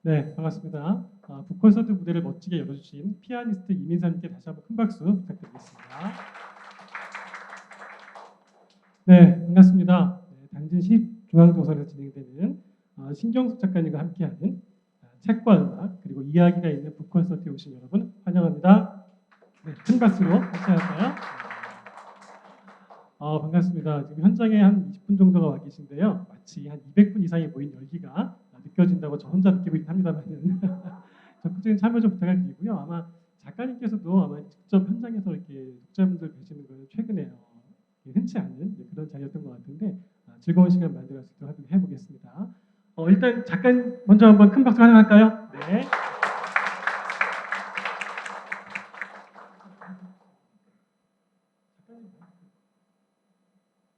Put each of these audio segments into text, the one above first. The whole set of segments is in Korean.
네, 반갑습니다. 북콘서트 무대를 멋지게 열어주신 피아니스트 이민선님께 다시 한번 큰 박수 부탁드리겠습니다. 네, 반갑습니다. 네, 당진 시립중앙도서관에서 진행되는 신경숙 작가님과 함께하는 책과 음악 그리고 이야기가 있는 북콘서트에 오신 여러분 환영합니다. 네, 큰 박수로 같이 할까요? 반갑습니다. 지금 현장에 한 20분 정도가 와 계신데요. 마치 한 200분 이상이 모인 열기가 느껴진다고 저 혼자 느끼고 있긴 합니다만은 적극적인 참여 좀 부탁을 드리고요. 아마 작가님께서도 아마 직접 현장에서 이렇게 독자분들 뵈시는 걸 최근에 흔치 않은 그런 자리였던 것 같은데 즐거운 시간 만들어 수 있도록 해보겠습니다. 일단 작가님 먼저 한번 큰 박수 환영할까요? 네.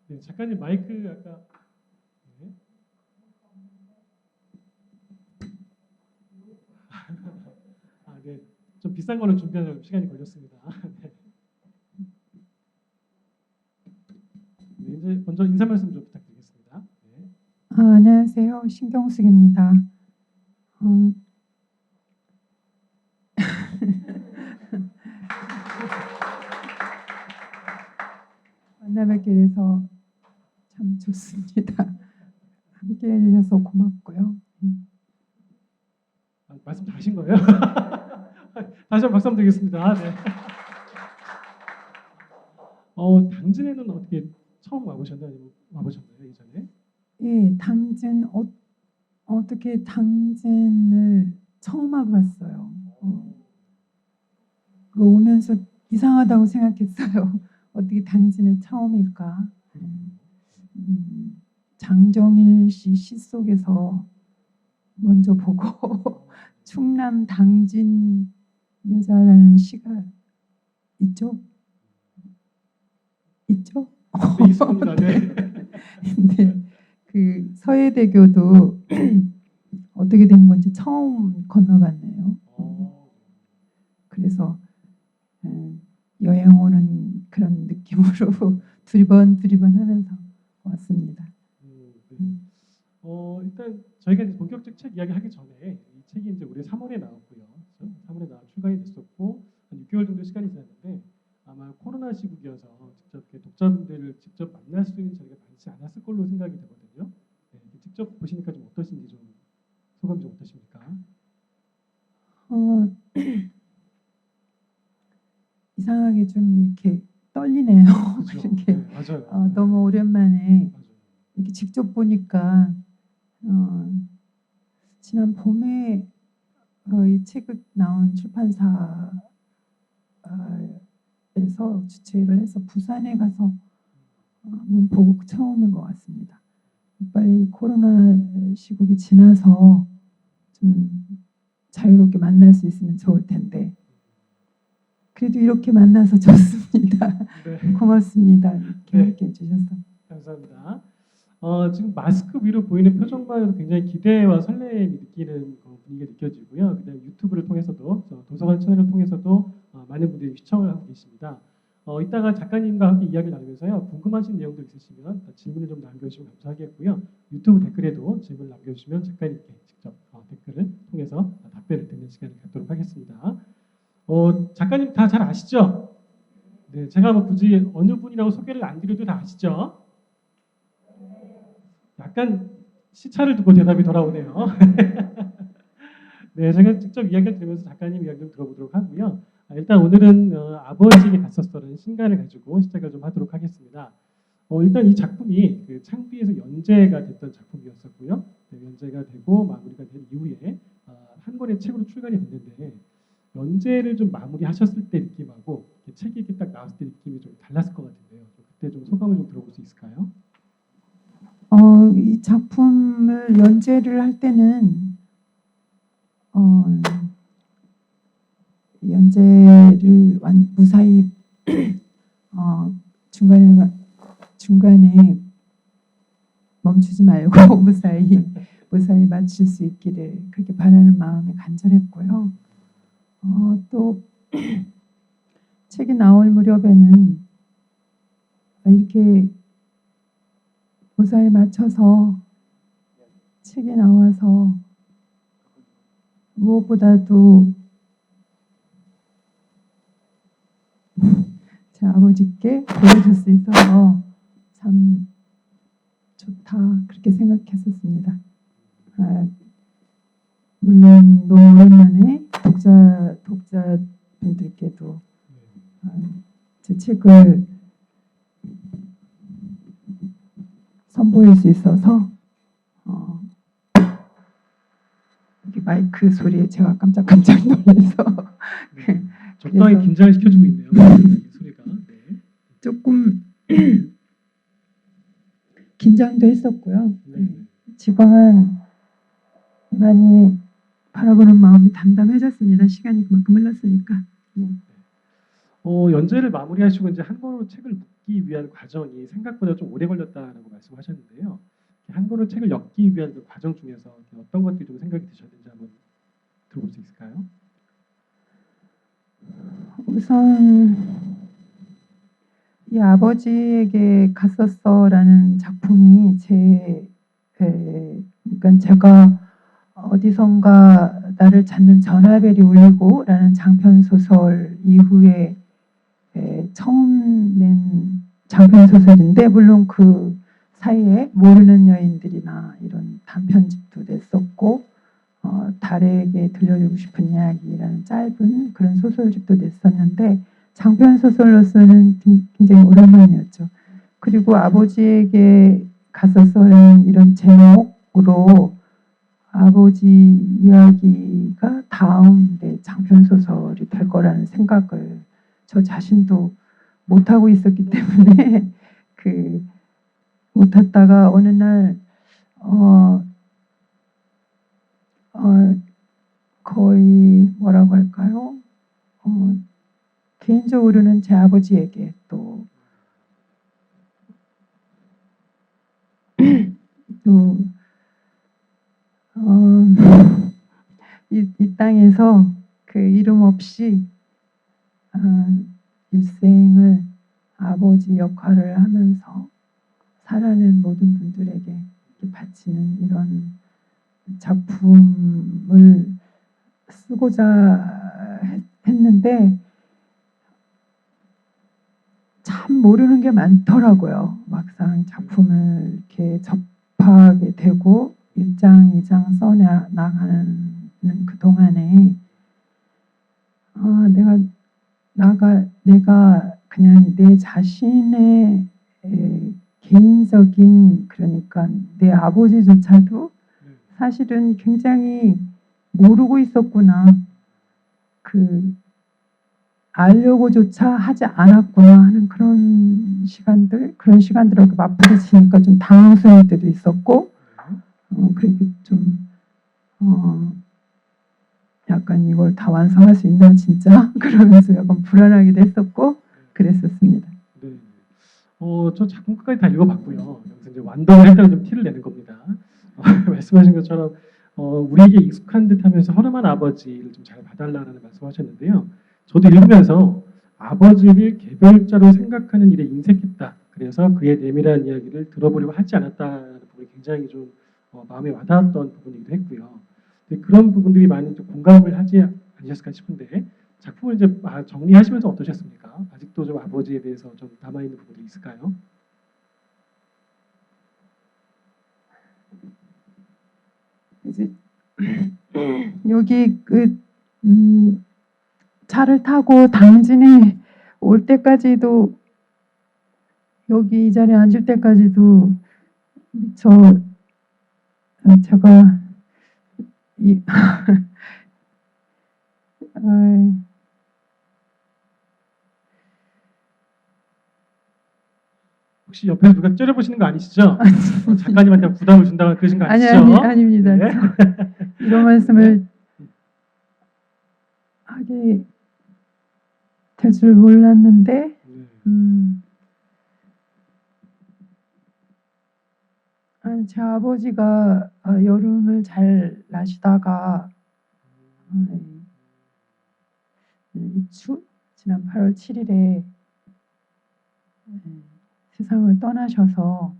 네, 작가님 마이크 아까 네. 네, 좀 비싼 걸로 준비하느라 시간이 걸렸습니다. 네. 네, 이제 먼저 인사 말씀 좀 부탁드리겠습니다. 네. 안녕하세요. 신경숙입니다. 만나 뵙게 돼서 참 좋습니다. 함께 해주셔서 고맙고요. 말씀 다 하신 거예요? 다시 한번 박수 한번 드리겠습니다. 네. 당진에는 어떻게 처음 와보셨나요? 아니면 와보셨나요? 예전에? 예, 당진 어떻게 당진을 처음 와봤어요. 오면서 이상하다고 생각했어요. 어떻게 당진을 처음일까? 장정일 씨 시 속에서 먼저 보고 충남 당진 여자라는 시가 있죠? 있죠? 네, 있습니다. 네. 근데 그 서해대교도 어떻게 된 건지 처음 건너봤네요. 그래서 여행 오는 그런 느낌으로 두리번 하면서 왔습니다. 네. 일단 저희가 이제 본격적 책 이야기 하기 전에 이 책이 이제 올해 3월에 나왔고요. 그렇죠? 3월에 출간이 됐었고 한 6개월 정도 시간이 지났는데 아마 코로나 시국이어서 직접 이렇게 독자분들을 직접 만날 수 있는 자리가 많지 않았을 걸로 생각이 되거든요. 네, 직접 보시니까 좀 어떠신지 좀 소감이 좀 어떠십니까? 어, 이상하게 좀 이렇게 떨리네요. 그죠? 이렇게 네, 맞아요. 너무 오랜만에 맞아요. 이렇게 직접 보니까 지난 봄에 이 책을 나온 출판사에서 주최를 해서 부산에 가서 한번 보고 처음인 것 같습니다. 빨리 코로나 시국이 지나서 좀 자유롭게 만날 수 있으면 좋을 텐데 그래도 이렇게 만나서 좋습니다. 네, 고맙습니다. 이렇게 네. 함께 해주셔서. 감사합니다. 지금 마스크 위로 보이는 표정만으로도 굉장히 기대와 설렘이 느끼는 분위기가 느껴지고요. 그다음에 유튜브를 통해서도 도서관 채널을 통해서도 많은 분들이 시청을 하고 계십니다. 이따가 작가님과 함께 이야기를 나누면서요. 궁금하신 내용들 있으시면 질문을 좀 남겨주시면 감사하겠고요. 유튜브 댓글에도 질문을 남겨주시면 작가님께 직접 댓글을 통해서 답변을 듣는 시간을 갖도록 하겠습니다. 작가님 다 잘 아시죠? 네, 제가 뭐 굳이 어느 분이라고 소개를 안 드려도 다 아시죠? 약간 시차를 두고 대답이 돌아오네요. 네, 제가 직접 이야기를 들으면서 작가님 이야기 좀 들어보도록 하고요. 일단 오늘은 아버지에게 갔었어라는 신간을 가지고 시작을 좀 하도록 하겠습니다. 일단 이 작품이 그 창비에서 연재가 됐던 작품이었었고요. 네, 연재가 되고 마무리가 된 이후에 한 권의 책으로 출간이 됐는데 연재를 좀 마무리하셨을 때 느낌하고 책이 이렇게 딱 나왔을 때 느낌이 좀 달랐을 것 같은데요. 그때 좀 소감을 좀 들어볼 수 있을까요? 이 작품을 연재를 할 때는 연재를 무사히 중간에 멈추지 말고 무사히 마칠 수 있기를 그렇게 바라는 마음이 간절했고요. 또 책이 나올 무렵에는 이렇게 무사히 마쳐서 책이 나와서 무엇보다도 제 아버지께 보여줄 수 있어서 참 좋다 그렇게 생각했었습니다. 물론 너무 오랜만에 독자분들께도 제 책을 선보일 수 있어서 이렇게 마이크 소리에 제가 깜짝깜짝 놀라서 네, 적당히 그래서- 긴장을 시켜주고 있네요. 이 소리가. 네. 조금 긴장도 했었고요. 네. 지방은 많이 바라보는 마음이 담담해졌습니다. 시간이 그만큼 흘렀으니까. 연재를 마무리하시고 이제 한 권으로 책을 묶기 위한 과정이 생각보다 좀 오래 걸렸다라고 말씀하셨는데요. 한 권으로 책을 엮기 위한 그 과정 중에서 어떤 것들이 좀 생각이 드셨는지 한번 들어볼 수 있을까요? 우선 이 아버지에게 갔었어라는 작품이 그러니까 제가 어디선가 나를 찾는 전화벨이 울리고라는 장편 소설 이후에 처음 낸 장편 소설인데 물론 그 사이에 모르는 여인들이나 이런 단편집도 냈었고 달에게 들려주고 싶은 이야기라는 짧은 그런 소설집도 냈었는데 장편 소설로서는 굉장히 오랜만이었죠. 그리고 아버지에게 갔었어는 이런 제목으로 아버지 이야기가 다음 장편 소설이 될 거라는 생각을 저 자신도 못 하고 있었기 때문에 못 했다가 어느 날 거의 뭐라고 할까요? 개인적으로는 제 아버지에게 또 이 땅에서 그 이름 없이 일생을 아버지 역할을 하면서 살아낸 모든 분들에게 이렇게 바치는 이런 작품을 쓰고자 했는데 참 모르는 게 많더라고요. 막상 작품을 이렇게 접하게 되고 1장, 2장 써 나가는 그 동안에 내가 그냥 내 자신의 개인적인, 그러니까 내 아버지조차도 네. 사실은 굉장히 모르고 있었구나. 알려고조차 하지 않았구나 하는 그런 시간들하고 맞부딪히니까 좀 당황스러울 때도 있었고, 그렇게 좀 약간 이걸 다 완성할 수 있나 진짜 그러면서 약간 불안하기도 했었고 그랬었습니다. 네. 저 작품 끝까지 다 읽어봤고요. 여기서 이제 완성을 했다는 좀 티를 내는 겁니다. 말씀하신 것처럼 우리에게 익숙한 듯하면서 허름한 아버지를 좀 잘 봐달라는 말씀하셨는데요. 저도 읽으면서 아버지를 개별자로 생각하는 일에 인색했다. 그래서 그의 내밀한 이야기를 들어보려고 하지 않았다는 부분이 굉장히 좀 마음에 와닿았던 부분이기도 했고요. 그런 부분들이 많이 좀 공감을 하지 않으셨을까 싶은데 작품을 이제 정리하시면서 어떠셨습니까? 아직도 좀 아버지에 대해서 좀 남아 있는 부분이 있을까요? 이제 여기 차를 타고 당진에 올 때까지도, 여기 이 자리에 앉을 때까지도 제가 혹시 옆에서 누가 째려보시는 거 아니시죠? 작가님한테 부담을 준다고 그러신 거 아니시죠? 아닙니다. 네. 이런 말씀을 하게 될 줄 몰랐는데, 제 아버지가 여름을 잘 나시다가 입추 지난 8월 7일에 세상을 떠나셔서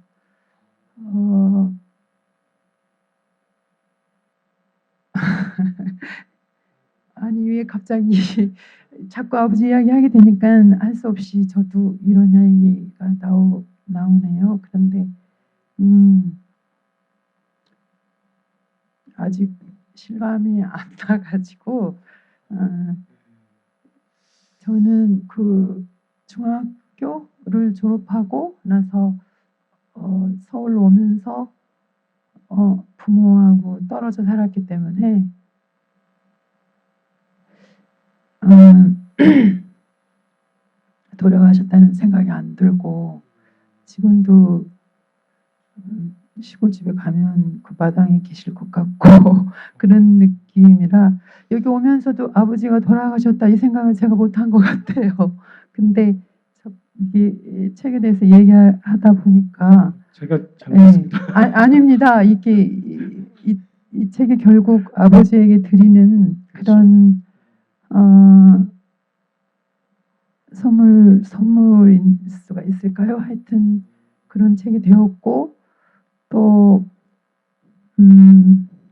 아니 왜 갑자기 자꾸 아버지 이야기하게 되니까 할 수 없이 저도 이런 이야기가 나오네요. 그런데 아직 실감이 안 나가지고 저는 그 중학교를 졸업하고 나서 서울로 오면서 부모하고 떨어져 살았기 때문에 돌아가셨다는 생각이 안 들고, 지금도 시골집에 가면 그 마당에 계실 것 같고 그런 느낌이라 여기 오면서도 아버지가 돌아가셨다 이 생각을 제가 못한 것 같아요. 근데 이게 책에 대해서 얘기하다 보니까 제가 잘못했습니다. 아닙니다. 이게 이 책이 결국 아버지에게 드리는 그런 선물일 수가 있을까요? 하여튼 그런 책이 되었고, 또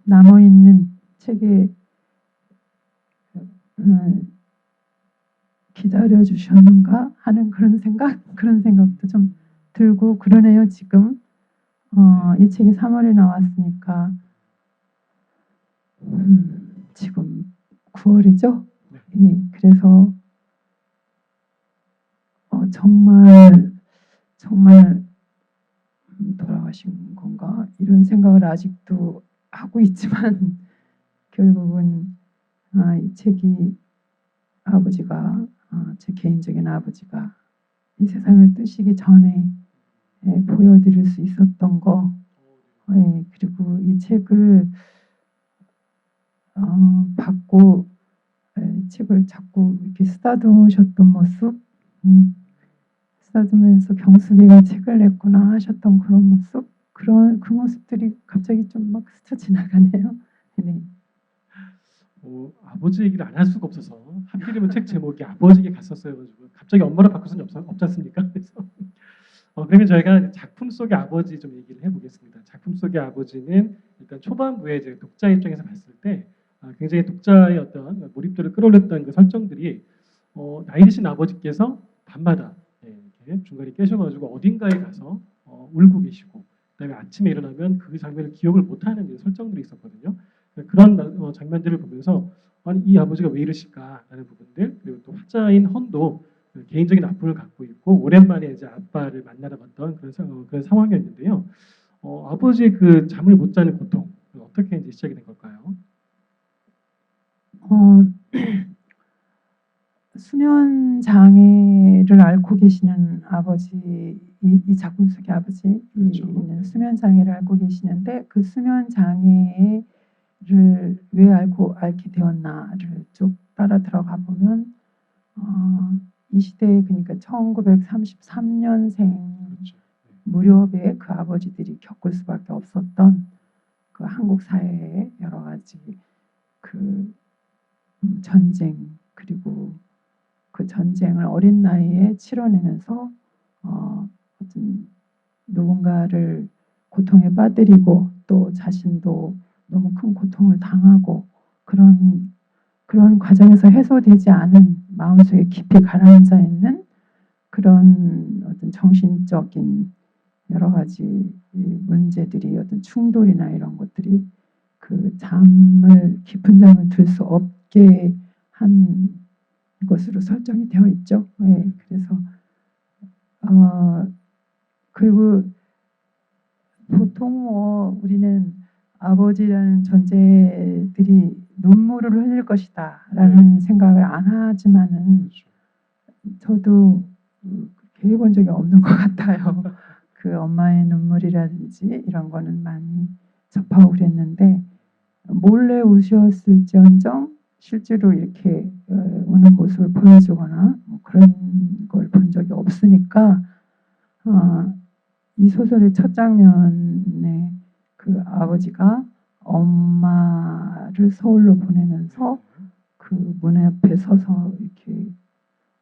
남아있는 책에 기다려 주셨는가 하는 그런 생각도 좀 들고 그러네요. 지금 이 책이 3월에 나왔으니까 지금 9월이죠. 예, 그래서 정말 돌아가신 건가 이런 생각을 아직도 하고 있지만 결국은 이 책이 아버지가 제 개인적인 아버지가 이 세상을 뜨시기 전에 보여드릴 수 있었던 거, 그리고 이 책을 받고 이 책을 자꾸 이렇게 쓰다듬으셨던 모습, 쓰다듬으면서 경숙이가 책을 냈구나 하셨던 그런 모습, 그 모습들이 갑자기 좀 막 스쳐 지나가네요. 네. 아버지 얘기를 안 할 수가 없어서 하필이면 책 제목이 아버지에게 갔었어요. 가지고 갑자기 엄마를 바꿀 수는 없지 않습니까? 그래서 그러면 저희가 작품 속의 아버지 좀 얘기를 해보겠습니다. 작품 속의 아버지는 일단 초반부에 이제 독자 입장에서 봤을 때 굉장히 독자의 어떤 몰입도를 끌어올렸던 그 설정들이 나이 드신 아버지께서 밤마다 이렇게 중간에 깨셔가지고 어딘가에 가서 울고 계시고 그다음에 아침에 일어나면 그 장면을 기억을 못하는 이제 설정들이 있었거든요. 그런 장면들을 보면서 아니 이 아버지가 왜 이러실까라는 부분들 그리고 또 화자인 헌도 개인적인 아픔을 갖고 있고 오랜만에 이제 아빠를 만나러 갔던 그런 상황이었는데요. 아버지의 그 잠을 못 자는 고통 어떻게 이제 시작이 된 걸까요? 어, 수면 장애를 앓고 계시는 아버지, 이 작품 속의 아버지는 그렇죠. 네. 수면 장애를 앓고 계시는데 그 수면 장애를 왜 앓게 되었나를 쭉 따라 들어가 보면 이 시대에 그러니까 1933년생 그렇죠. 네. 무렵에 그 아버지들이 겪을 수밖에 없었던 그 한국 사회의 여러 가지 그 전쟁 그리고 그 전쟁을 어린 나이에 치러내면서 어떤 누군가를 고통에 빠뜨리고 또 자신도 너무 큰 고통을 당하고 그런 과정에서 해소되지 않은 마음속에 깊이 가라앉아 있는 그런 어떤 정신적인 여러 가지 문제들이 어떤 충돌이나 이런 것들이 그 깊은 잠을 들 수 없게 한 것으로 설정이 되어 있죠. 네, 그래서 그리고 보통 우리는 아버지라는 존재들이 눈물을 흘릴 것이다라는 생각을 안 하지만은 그렇죠. 저도 그렇게 해본 적이 없는 것 같아요. 그 엄마의 눈물이라든지 이런 거는 많이 접하고 그랬는데 몰래 우셨을지언정 실제로 이렇게 우는 모습을 보여주거나 뭐 그런 걸 본 적이 없으니까 이 소설의 첫 장면에 그 아버지가 엄마를 서울로 보내면서 그 문 앞에 서서 이렇게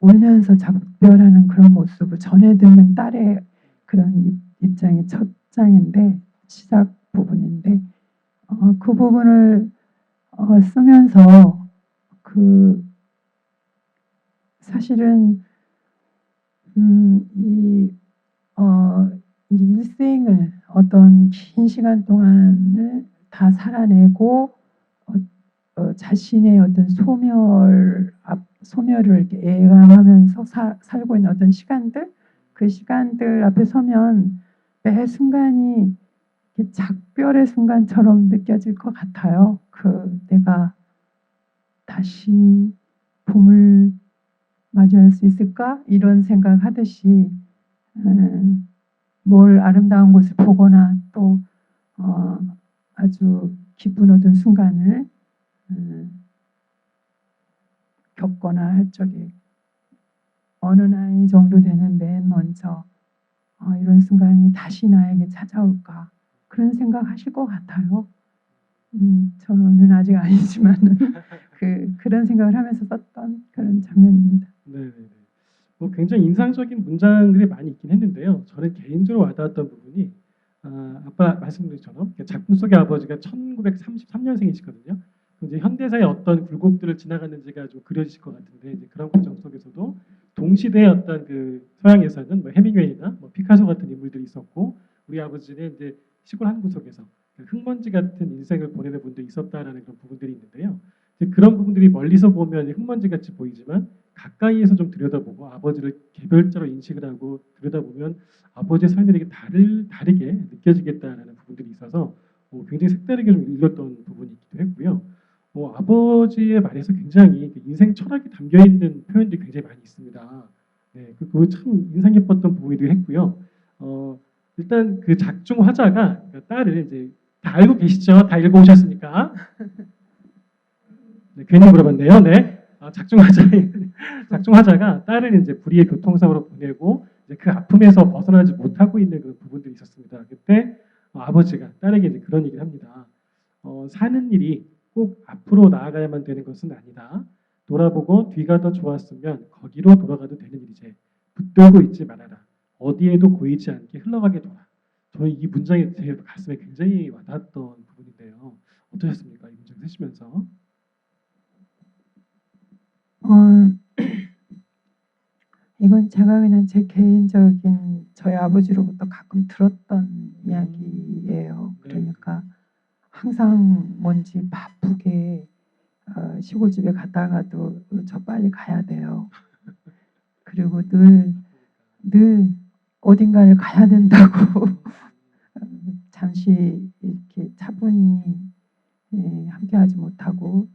울면서 작별하는 그런 모습을 전해 듣는 딸의 그런 입장이 첫 장인데 시작 부분인데 그 부분을 쓰면서 그 사실은 이 일생을 어떤 긴 시간 동안을 다 살아내고 자신의 어떤 소멸을 이렇게 애감하면서 살고 있는 어떤 시간들 그 시간들 앞에 서면 매 순간이 작별의 순간처럼 느껴질 것 같아요. 그 내가 다시 봄을 맞이할 수 있을까? 이런 생각하듯이 뭘 아름다운 곳을 보거나 또 아주 기쁜 어떤 순간을 겪거나 할 적에 어느 나이 정도 되는 맨 먼저 이런 순간이 다시 나에게 찾아올까 그런 생각하실 것 같아요. 저는 아직 아니지만은 그런 생각을 하면서 썼던 그런 장면입니다. 네. 뭐 굉장히 인상적인 문장들이 많이 있긴 했는데요. 저는 개인적으로 와닿았던 부분이 아까 말씀드린 것처럼 작품 속의 아버지가 1933년생이시거든요. 이제 현대사의 어떤 굴곡들을 지나갔는지가 좀 그려지실 것 같은데 이제 그런 과정 속에서도 동시대의 어떤 그 서양에서는 뭐 해밍웨이나 뭐 피카소 같은 인물들이 있었고 우리 아버지는 이제 시골 한 구석에서 흙먼지 같은 인생을 보내는 분들이 있었다라는 그런 부분들이 있는데요. 이제 그런 부분들이 멀리서 보면 흙먼지 같이 보이지만 가까이에서 좀 들여다보고 아버지를 개별자로 인식을 하고 들여다보면 아버지의 삶이 되게 다르게 느껴지겠다라는 부분들이 있어서 굉장히 색다르게 좀 읽었던 부분이 있기도 했고요. 아버지의 말에서 굉장히 인생 철학이 담겨 있는 표현들이 굉장히 많이 있습니다. 네, 그거 참 인상 깊었던 부분이기도 했고요. 일단 그 작중 화자가 딸을 이제 다 알고 계시죠? 다 읽어오셨습니까? 네, 괜히 물어봤네요. 네. 작중화자가 딸을 이제 불의의 교통사고로 보내고 이제 그 아픔에서 벗어나지 못하고 있는 그런 부분들이 있었습니다. 그때 아버지가 딸에게 이제 그런 얘기를 합니다. 사는 일이 꼭 앞으로 나아가야만 되는 것은 아니다. 돌아보고 뒤가 더 좋았으면 거기로 돌아가도 되는 일이지. 붙들고 있지 말아라. 어디에도 고이지 않게 흘러가게 둬라. 저는 이 문장이 제 가슴에 굉장히 와닿았던 부분인데요. 어떠셨습니까? 이 문장 쓰시면서? 어, 이건 제가 그냥 제 개인적인 저희 아버지로부터 가끔 들었던 이야기예요. 네. 그러니까 항상 뭔지 바쁘게 시골집에 갔다가도 저 빨리 가야 돼요. 그리고 늘 어딘가를 가야 된다고 잠시 이렇게 차분히 함께하지 못하고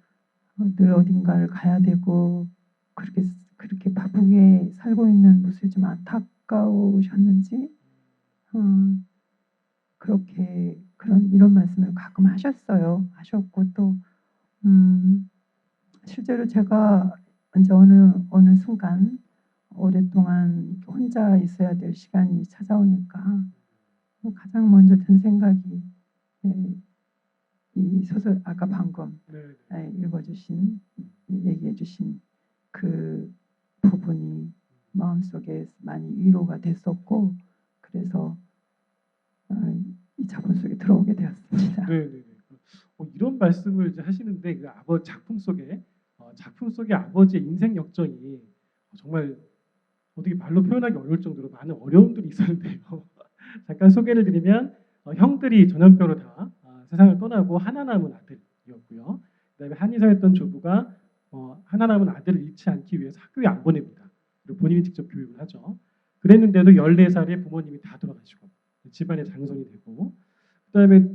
늘 어딘가를 가야 되고 그렇게 바쁘게 살고 있는 모습이 좀 안타까우셨는지 그렇게 이런 말씀을 가끔 하셨고 또 실제로 제가 이제 어느 순간 오랫동안 혼자 있어야 될 시간이 찾아오니까 가장 먼저 든 생각이 이 소설 아까 방금 네. 읽어주신 얘기해주신 그 부분이 마음속에 많이 위로가 됐었고 그래서 이 작품 속에 들어오게 되었습니다. 네. 이런 말씀을 이제 하시는데 그 작품 속의 아버지의 인생 역정이 정말 어떻게 말로 표현하기 어려울 정도로 많은 어려움들이 있었는데요. 잠깐 소개를 드리면 형들이 전염병으로 다 세상을 떠나고 하나 남은 아들이었고요. 그다음에 한의사였던 조부가 하나 남은 아들을 잃지 않기 위해서 학교에 안 보냅니다. 그리고 본인이 직접 교육을 하죠. 그랬는데도 14살에 부모님이 다 돌아가시고 집안의 장손이 되고 그다음에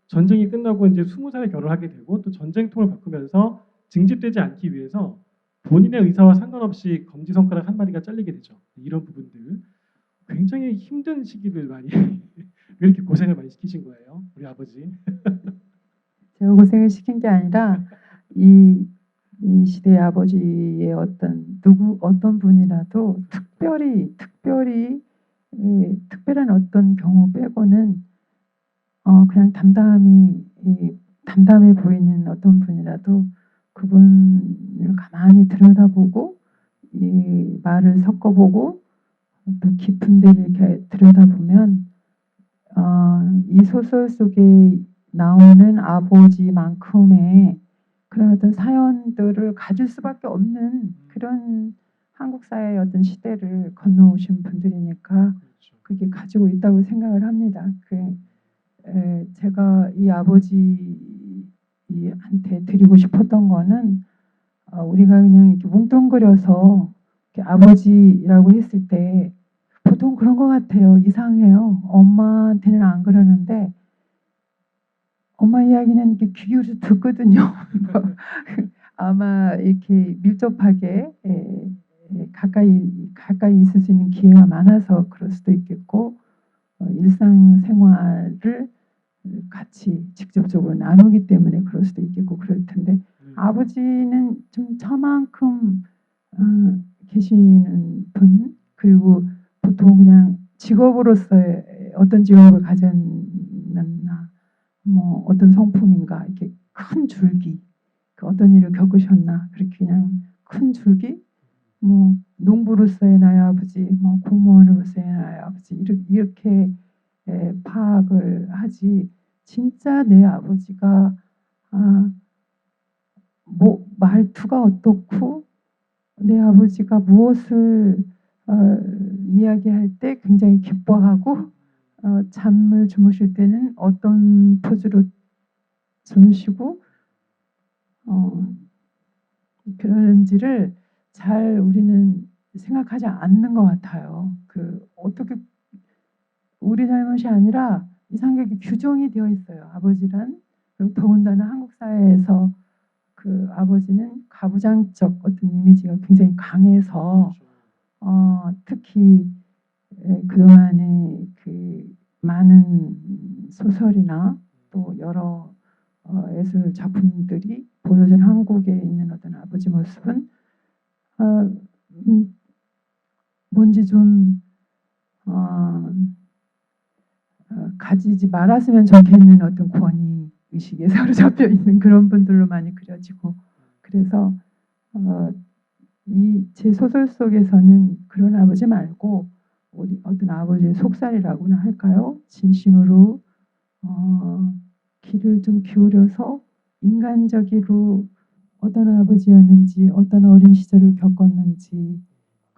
전쟁이 끝나고 이제 20살에 결혼하게 되고 또 전쟁통을 겪으면서 징집되지 않기 위해서 본인의 의사와 상관없이 검지 손가락 한 마디가 잘리게 되죠. 이런 부분들 굉장히 힘든 시기를 많이 왜 이렇게 고생을 많이 시키신 거예요, 우리 아버지? 제가 고생을 시킨 게 아니라 이 시대의 아버지의 어떤 분이라도 특별히 특별한 어떤 경우 빼고는 그냥 담담해 보이는 어떤 분이라도 그분을 가만히 들여다보고 이 말을 섞어보고 또 깊은 데를 이렇게 들여다보면 이 소설 속에 나오는 아버지만큼의 그런 어떤 사연들을 가질 수밖에 없는 그런 한국 사회의 어떤 시대를 건너오신 분들이니까 그렇죠. 그게 가지고 있다고 생각을 합니다. 제가 이 아버지한테 드리고 싶었던 거는 우리가 그냥 이렇게 뭉뚱그려서 이렇게 아버지라고 했을 때 보통 그런 것 같아요. 이상해요. 엄마한테는 안 그러는데 엄마 이야기는 이렇게 귀 기울여 듣거든요. 아마 이렇게 밀접하게 가까이 있을 수 있는 기회가 많아서 그럴 수도 있겠고 일상생활을 같이 직접적으로 나누기 때문에 그럴 수도 있겠고 그럴 텐데 아버지는 좀 저만큼 계시는 분 그리고 보통 그냥 직업으로서의 어떤 직업을 가졌나 뭐 어떤 성품인가 이렇게 큰 줄기 그 어떤 일을 겪으셨나 그렇게 그냥 큰 줄기 뭐 농부로서의 나의 아버지 뭐 공무원으로서의 나의 아버지 이렇게 파악을 하지 진짜 내 아버지가 뭐 말투가 어떻고 내 아버지가 무엇을 이야기할 때 굉장히 기뻐하고 잠을 주무실 때는 어떤 포즈로 주무시고 그러는지를 잘 우리는 생각하지 않는 것 같아요. 어떻게 우리 잘못이 아니라 이상하게 규정이 되어 있어요. 아버지란 그리고 더군다나 한국 사회에서 그 아버지는 가부장적 어떤 이미지가 굉장히 강해서 특히 그동안에 그 많은 소설이나 또 여러 예술 작품들이 보여준 한국에 있는 어떤 아버지 모습은 뭔지 좀 가지지 말았으면 좋겠는 어떤 권위 의식에 사로잡혀 있는 그런 분들로 많이 그려지고 그래서 이 제 소설 속에서는 그런 아버지 말고 우리 어떤 아버지의 속살이라고나 할까요? 진심으로 귀를 좀 기울여서 인간적으로 어떤 아버지였는지 어떤 어린 시절을 겪었는지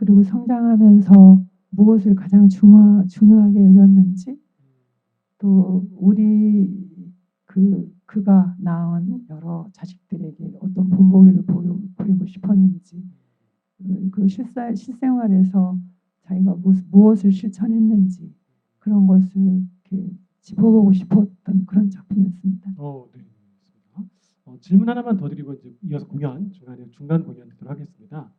그리고 성장하면서 무엇을 가장 중요하게 여겼는지, 또 그가 낳은 여러 자식들에게 어떤 본보기를 보이고 싶었는지, 그 실생활에서 자기가 무엇을 실천했는지 그런 것을 이렇게 짚어보고 싶었던 그런 작품이었습니다. 네, 알겠습니다. 질문 하나만 더 드리고 이제 이어서 중간 공연 듣도록 하겠습니다.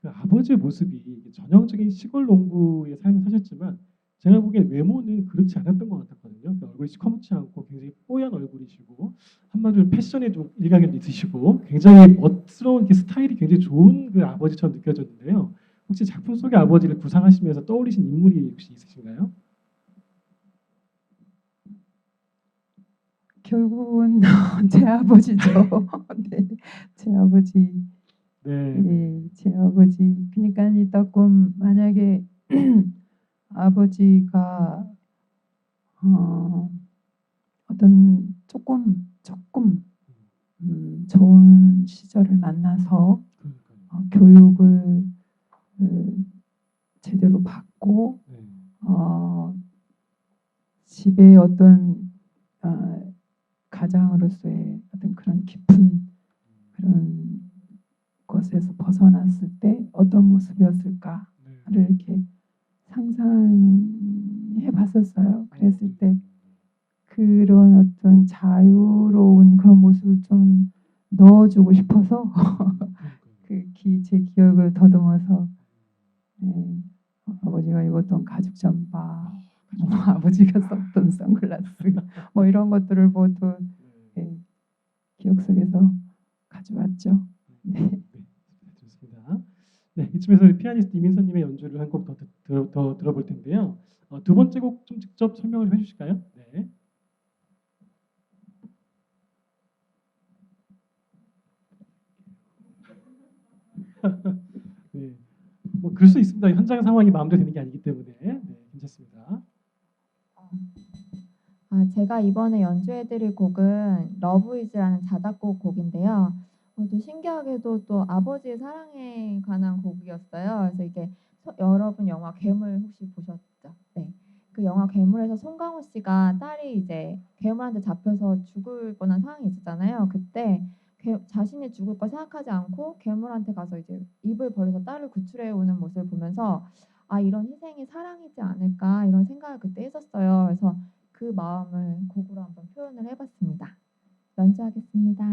그 아버지의 모습이 전형적인 시골 농부의 삶을 사셨지만 제가 보기엔 외모는 그렇지 않았던 것 같았거든요. 그 얼굴이 시커멓지 않고 굉장히 뽀얀 얼굴이시고 한마디로 패션에 좀 일가견도 있으시고 굉장히 멋스러운 그 스타일이 굉장히 좋은 그 아버지처럼 느껴졌는데요. 혹시 작품 속의 아버지를 구상하시면서 떠올리신 인물이 혹시 있으신가요? 결국은 제 아버지죠. 네, 제 아버지. 네. 예, 제 아버지. 그러니까 이 떡금 만약에 아버지가 어떤 조금 좋은 시절을 만나서 교육을 제대로 받고 네. 집에 어떤 가장으로서의 어떤 그런 깊은 그런 것에서 벗어났을 때 어떤 모습이었을까를 네. 이렇게 상상해 봤었어요. 그랬을 때 그런 어떤 자유로운 그런 모습을 좀 넣어주고 싶어서 제 기억을 더듬어서 아버지가 입었던 가죽 잠바, 아버지가 썼던 선글라스 뭐 이런 것들을 모두 기억 속에서 가져왔죠. 네. 좋습니다. 네, 이쯤에서 우리 피아니스트 이민서님의 연주를 한 곡 더 들어볼 텐데요. 두 번째 곡 좀 직접 설명을 좀 해주실까요? 네. 네. 뭐 그럴 수 있습니다. 현장 상황이 마음대로 되는 게 아니기 때문에 네, 괜찮습니다. 제가 이번에 연주해드릴 곡은 러브이즈라는 자작곡 곡인데요. 또 신기하게도 또 아버지의 사랑에 관한 곡이었어요. 그래서 이게 여러분 영화 괴물 혹시 보셨죠? 네. 그 영화 괴물에서 송강호 씨가 딸이 이제 괴물한테 잡혀서 죽을 뻔한 상황이 있었잖아요. 그때 자신이 죽을 거 생각하지 않고 괴물한테 가서 이제 입을 벌려서 딸을 구출해 오는 모습을 보면서 이런 희생이 사랑이지 않을까 이런 생각을 그때 했었어요. 그래서 그 마음을 곡으로 한번 표현을 해봤습니다. 연주하겠습니다.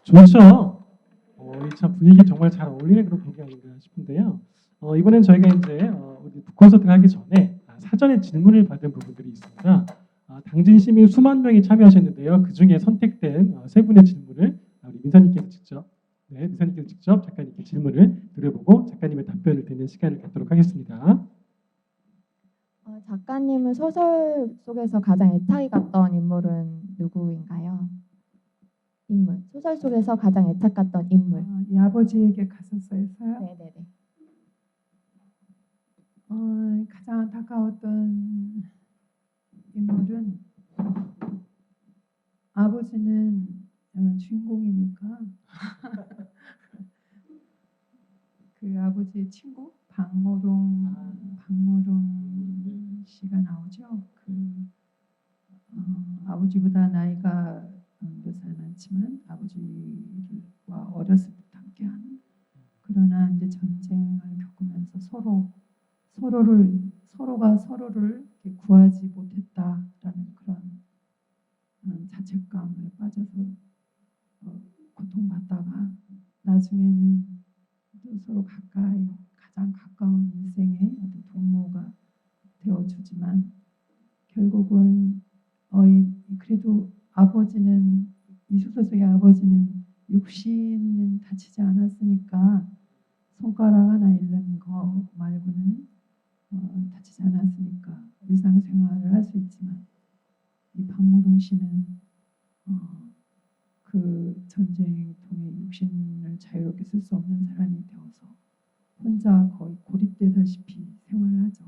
좋죠. 이참 분위기 정말 잘 어울리는 그런 곡이 아닌가 싶은데요. 이번엔 저희가 이제 우리 북콘서트를 하기 전에 사전에 질문을 받은 부분들이 있습니다. 당진 시민 수만 명이 참여하셨는데요. 그 중에 선택된 세 분의 질문을 우리 민서님께서 직접 작가님께 질문을 드려보고 작가님의 답변을 듣는 시간을 갖도록 하겠습니다. 작가님은 소설 속에서 가장 애착이 갔던 인물은 누구인가요? 인물. 소설 속에서 가장 애착 갔던 인물. 이 아버지에게 갔었어요. 네네네. 가장 안타까웠던 인물은 아버지는 주인공이니까 그 아버지의 친구 박모룡 씨가 나오죠. 아버지보다 나이가 몇 살 많지만 아버지와 어렸을 때부터 함께하는, 그러나 이제 전쟁을 겪으면서 서로가 서로를 이렇게 구하지 못했다라는 그런 자책감에 빠져서 고통받다가 나중에는 또 서로 가장 가까운 일생의 어떤 동무가 되어주지만 결국은 그래도 아버지는, 이 소설 속의 아버지는 육신은 다치지 않았으니까 손가락 하나 잃는 거 말고는 다치지 않았으니까 일상생활을 할 수 있지만, 이 박무동 씨는 그 전쟁통에 육신을 자유롭게 쓸 수 없는 사람이 되어서 혼자 거의 고립되다시피 생활을 하죠.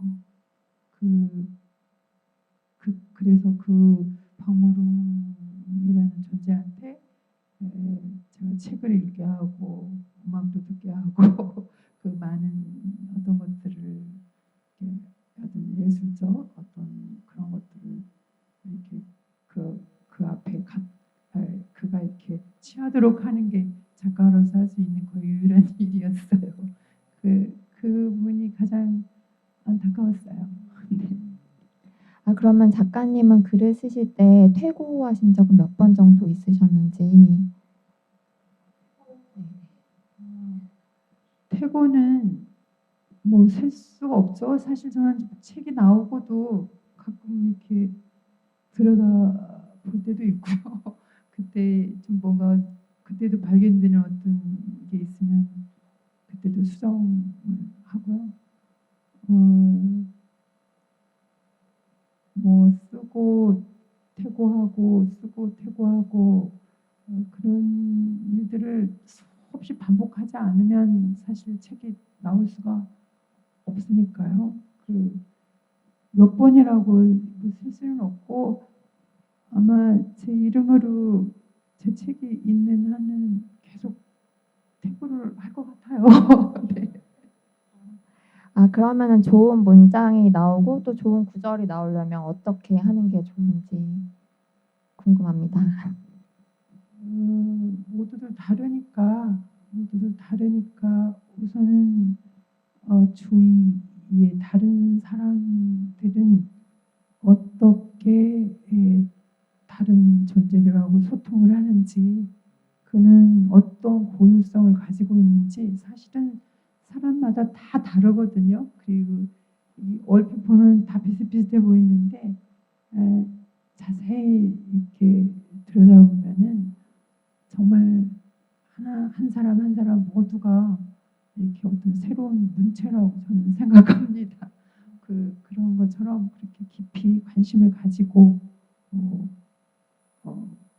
그래서 그 박무룡이라는 존재한테 제가 책을 읽게 하고 음악도 듣게 하고 그 많은 어떤 것들을 어떤 예술적 어떤 그런 것들을 이렇게 그 앞에 그가 이렇게 취하도록 하는 게 작가로서 할 수 있는 거의 유일한 일이었어요. 그분이 가장 안타까웠어요. 네. 그러면 작가님은 글을 쓰실 때 퇴고하신 적은 몇 번 정도 있으셨는지? 퇴고는 뭐 셀 수가 없죠. 사실 저는 책이 나오고도 가끔 이렇게 들여다 볼 때도 있고요. 그때 좀 뭔가 그때도 발견되는 어떤 게 있으면 그때도 수정을 하고요. 뭐 쓰고 퇴고하고 쓰고 퇴고하고 그런 일들을 수없이 반복하지 않으면 사실 책이 나올 수가 없으니까요. 몇 번이라고 쓸 수는 없고 아마 제 이름으로 제 책이 있는 한은 계속 퇴고를 할 것 같아요. 네. 그러면은 좋은 문장이 나오고 또 좋은 구절이 나오려면 어떻게 하는 게 좋은지 궁금합니다. 모두들 다르니까 우선은 주위의 다른 사람들은 어떻게 다른 존재들하고 소통을 하는지, 그는 어떤 고유성을 가지고 있는지 사실은 사람마다 다 다르거든요. 그리고 얼핏 보면 다 비슷비슷해 보이는데 자세히 이렇게 들여다보면은 정말 한 사람 한 사람 모두가 이렇게 어떤 새로운 문체라고 저는 생각합니다. 그런 것처럼 그렇게 깊이 관심을 가지고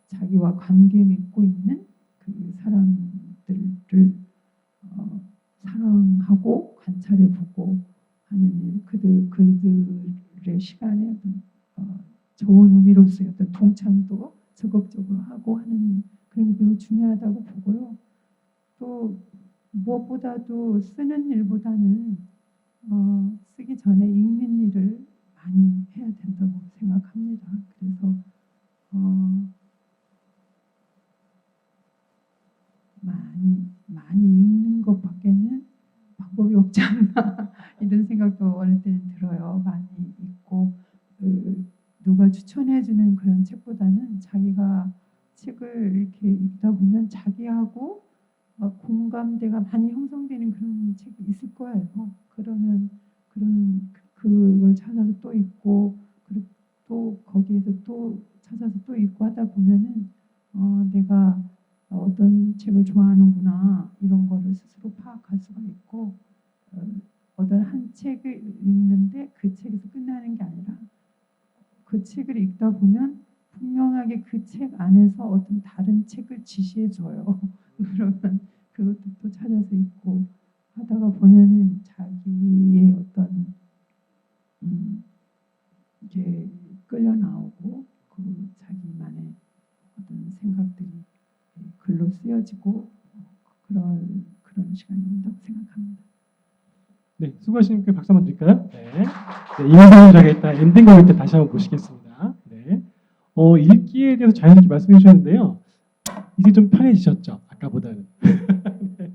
자기와 관계 맺고 있는 그 사람들을 사랑하고 관찰해보고 하는 일, 그들의 시간에 어떤 좋은 의미로서의 어떤 동참도 적극적으로 하고 하는 일, 그런 게 매우 중요하다고 보고요. 또 무엇보다도 쓰는 일보다는 쓰기 전에 읽는 일을 많이 해야 된다고 생각합니다. 그래서 많이 읽는 것밖에는 방법이 없지 않나 이런 생각도 어느 때는 들어요. 많이 읽고 누가 추천해주는 그런 책보다는 자기가 책을 이렇게 읽다 보면 자기하고 공감대가 많이 형성되는 그런 책이 있을 거예요. 그러면 그걸 찾아서 또 읽고 그리고 또 거기에서 또 찾아서 또 읽고 하다 보면은 내가 어떤 책을 좋아하는구나 이런 거를 스스로 파악할 수가 있고 어떤 한 책을 읽는데 그 책에서 끝나는 게 아니라 그 책을 읽다 보면 분명하게 그 책 안에서 어떤 다른 책을 지시해 줘요. 그러면 그것도 또 찾아서 읽고 하다가 보면은 자기의 어떤 이게 끌려 나오고 그 자기만의 어떤 생각들이 글로 쓰여지고 그런 시간이 온다고 생각합니다. 네, 수고하시니까 박수 한번 드릴까요? 네. 네, 이현선 작가 일단 엔딩 거일 때 다시 한번 모시겠습니다. 네. 읽기에 대해서 자연스럽게 말씀해 주셨는데요. 이제 좀 편해지셨죠? 아까보다는. 네.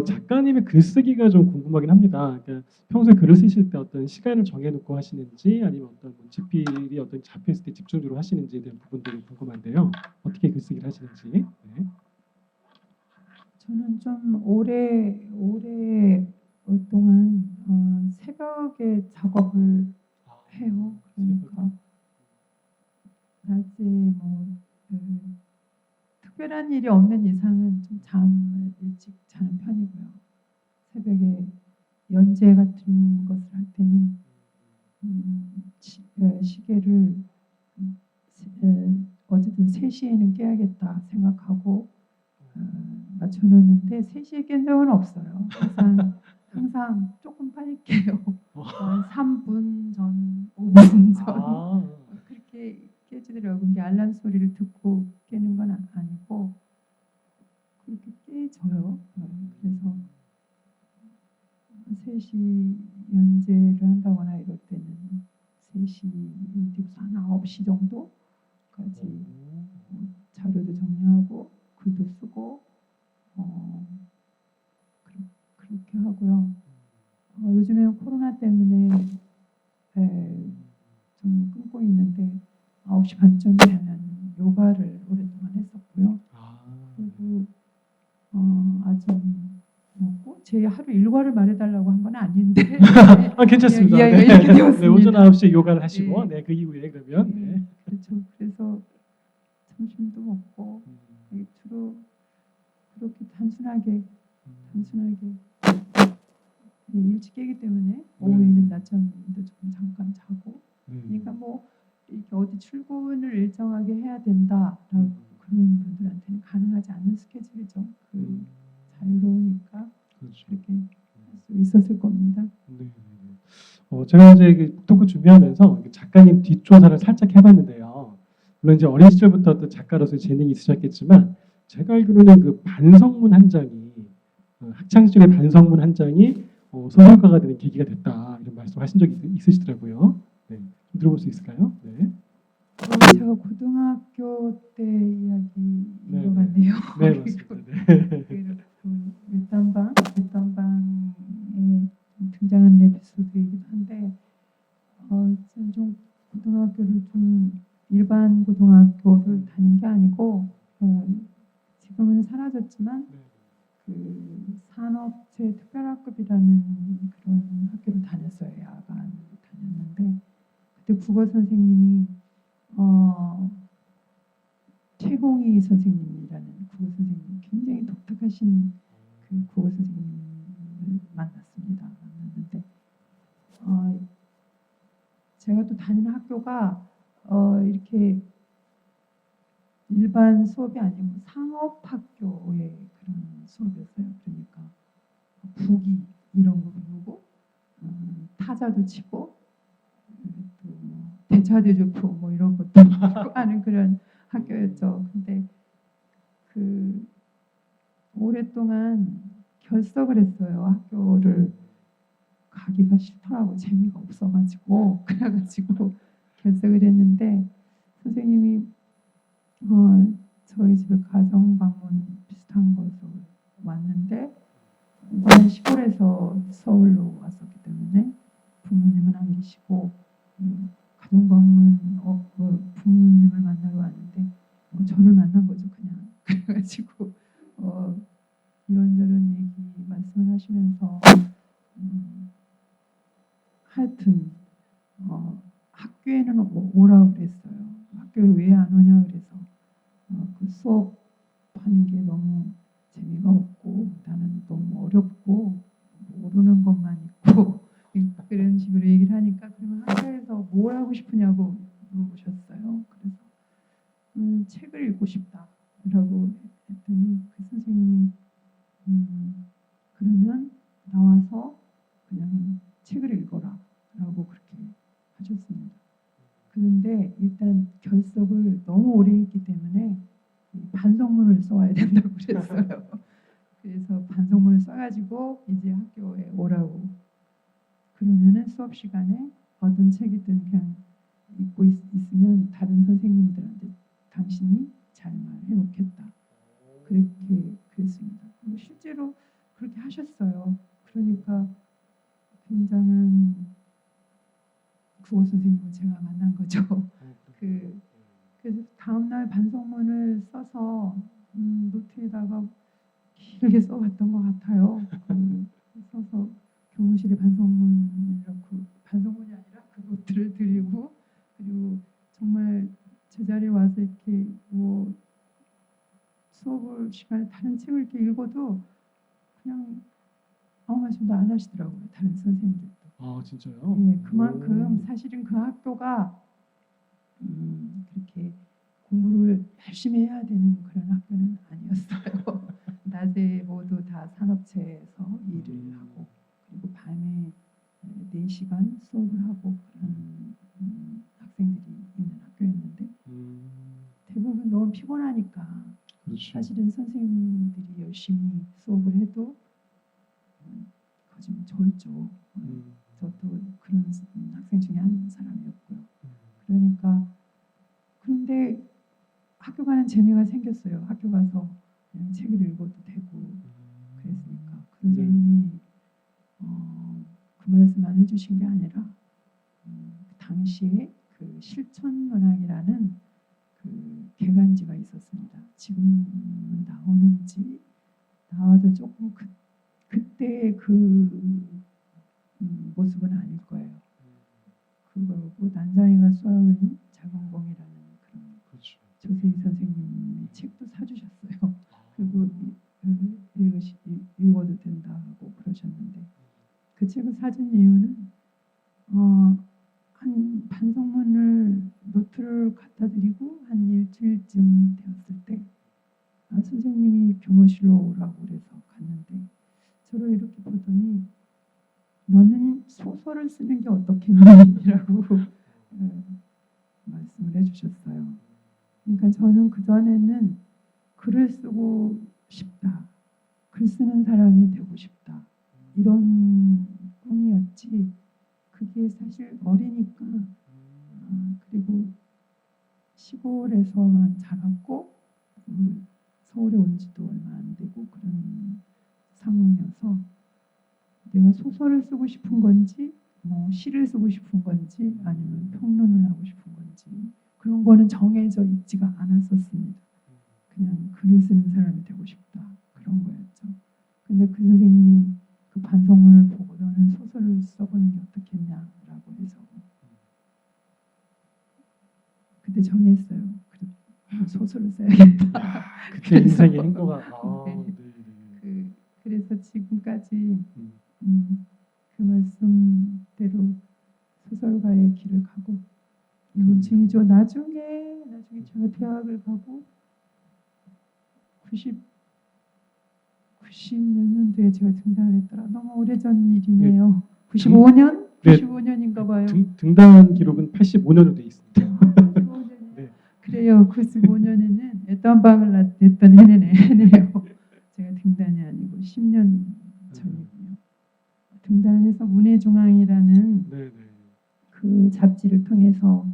작가님의 글쓰기가 좀 궁금하긴 합니다. 그러니까 평소에 글을 쓰실 때 어떤 시간을 정해놓고 하시는지 아니면 어떤 집필이 어떤 잡혔을 때 집중적으로 하시는지에 대한 부분들이 궁금한데요. 어떻게 글쓰기를 하시는지. 네. 저는 좀 오랫동안 새벽에 작업을 해요. 그러니까 낮에 특별한 일이 없는 이상은 좀 잠을 일찍 자는 편이고요. 새벽에 연재 같은 것을 할 때는 시계를 어쨌든 3시에는 깨야겠다 생각하고 맞춰놓는데 3시에 깬 적은 없어요. 항상 조금 빨리 깨요. 3분 전, 5분 전 그렇게 깨지더라고요. 이게 알람 소리를 듣고 깨는 건 아니고 그렇게 깨져요. 그래서 3시 연재를 한다거나 이럴 때는 3시 뒤부터 한 9시 정도까지 자료도 정리하고 글도 쓰고 그렇게 하고요. 요즘에는 코로나 때문에 좀 끊고 있는데 9시 반쯤 되면 요가를 오랫동안 했었고요. 그리고 아침 먹고 제 하루 일과를 말해달라고 한 건 아닌데 괜찮습니다. 이야기가 이렇게 되었습니다. 네, 오전 9시에 요가를 하시고 그 이후에 그러면 그렇죠. 그래서 점심도 먹고 주로 그렇게 단순하게 일찍 깨기 때문에 오후에는 낮잠도 조금 잠깐 자고 그러니까 이렇게 어디 출근을 일정하게 해야 된다라고 그런 분들한테는 가능하지 않는 스케줄이죠. 자유로우니까 그렇죠. 그렇게 할 수 있었을 겁니다. 네. 제가 이제 그 토크 준비하면서 작가님 뒷조사를 살짝 해봤는데요. 물론 이제 어린 시절부터 또 작가로서 재능이 있으셨겠지만 제가 알기로는 그 반성문 한 장이 학창 시절의 반성문 한 장이 소설가가 되는 계기가 됐다 이런 말씀하신 적이 있으시더라고요. 네. 좀 들어볼 수 있을까요? 네. 제가 고등학교 때 이야기인 것 같네요. 네, 맞습니다. 네. 윗단방에 등장하는 에피소드이기도 한데 좀 고등학교를 좀 일반 고등학교를 다닌 게 아니고 지금은 사라졌지만 그 산업체 특별학급이라는 그런 학교를 다녔어요. 야간 다녔는데 그때 국어 선생님이 최홍희 선생님이라는 국어 선생님 굉장히 독특하신 그 국어 선생님을 만났는데 제가 또 다니는 학교가 이렇게 일반 수업이 아니고 상업학교의 그런 수업이었어요. 그러니까 국이 이런 거 배우고 타자도 치고 또 대차대조표 이런 것도 하는 그런 학교였죠. 근데 그 오랫동안 결석을 했어요. 학교를 가기가 싫더라고. 재미가 없어가지고 그래가지고 결석을 했는데 선생님이 저희 집에 가정 방문 비슷한 것으로 왔는데 저는 시골에서 서울로 왔었기 때문에 부모님은 안 계시고 가정 방문 저를 만난 거죠 그냥. 그래가지고 이런저런 얘기 말씀을 하시면서 하여튼 학교에는 오라고 그랬어요. 학교에 왜 안 오냐 그래서 그 수업하는 게 너무 재미가 없고 나는 너무 어렵고 모르는 것만 있고 그런 식으로 얘기를 하니까 그러면 학교에서 뭘 하고 싶으냐고 물어보셨어요. 그래서 책을 읽고 싶다라고 했더니 그 선생님이 그러면 나와서 그냥 책을 읽어라라고 그렇게 하셨습니다. 그런데 일단 결석을 너무 오래 했기 때문에 반성문을 써와야 된다고 그랬어요. 그래서 반성문을 써가지고 이제 학교에 오라고. 그러면은 수업 시간에 어떤 책이든 그냥 읽고 있으면 다른 선생님들한테 당신이 잘 말해 놓겠다. 그렇게 그랬습니다. 실제로 그렇게 하셨어요. 그러니까 굉장한 국어 선생님을 제가 만난 거죠. 그래서 다음날 반성문을 써서 노트에다가 길게 써봤던 것 같아요. 써서 교무실에 반성문이라고 반성문이 아니라 그 노트를 드리고 그리고 정말 제자리에 와서 이렇게 뭐 수업을 시간에 다른 책을 이렇게 읽어도 그냥 아무 말씀도 안 하시더라고요. 다른 선생님들도. 아 진짜요? 네, 그만큼 사실은 그 학교가 그렇게 공부를 열심히 해야 되는 그런 학교는 아니었어요. 낮에 모두 다 산업체에서 일을 하고 그리고 밤에 4시간 수업을 하고 그런 학생들이 있는 학교였는데 대부분 너무 피곤하니까 그렇죠. 사실은 선생님들이 열심히 수업을 해도 거짓말 절죠. 저도 그런 학생 중에 한 사람이었고요. 그러니까 그런데 학교 가는 재미가 생겼어요. 학교 가서 그냥 책을 읽어도 되고 그랬으니까 그 선생님이 그 말씀만 해주신 게 아니라 당시에 그 실천문학이라는 그 개간지가 있었습니다. 지금은 나오는지 나와도 조금 그때 그 모습은 아닐 거예요. 그거고 난자이가 쏘아올린 작은 공이라는 그런 그렇죠. 조세희 선생님의 책도 사주셨어요. 그리고 읽어도 된다 하고 그러셨는데 그 책을 사준 이유는 한 반성문을 노트를 갖다 드리고 한 일주일쯤 되었을 때 선생님이 교무실로 오라고 그래서 갔는데 저를 이렇게 보더니 너는 소설을 쓰는 게 어떻겠니? 라고 말씀을 해주셨어요. 그러니까 저는 그전에는 글을 쓰고 싶다. 글 쓰는 사람이 되고 싶다. 이런 꿈이었지. 그게 사실 어리니까 그리고 시골에서만 자랐고 서울에 온 지도 얼마 안 되고 그런 상황이어서 내가 소설을 쓰고 싶은 건지 뭐 시를 쓰고 싶은 건지 아니면 평론을 하고 싶은 건지 그런 거는 정해져 있지가 않았었습니다. 그냥 글을 쓰는 사람이 되고 싶다 그런 거였죠. 근데 그 선생님이 그 반성문을 보고 너는 소설을 써보는 게 어떻겠냐라고 해서 그때 정했어요. 그래, 소설을 써야겠다. 그때 인생의 행보가 그래서 지금까지 그 말씀대로 소설가의 길을 가고 있는 중이죠. 나중에 제가 대학을 가고 90몇 년도에 제가 등단을 했더라. 너무 오래전 일이네요. 95년? 네. 95년인가 봐요. 등단 기록은 85년으로 돼 있습니다. 95년이요? 네. 그래요. 95년에는 애딴방을 냈던 해네요. 제가 등단이 아니고 10년 전이고요. 등단을 해서 문해중앙이라는 그 잡지를 통해서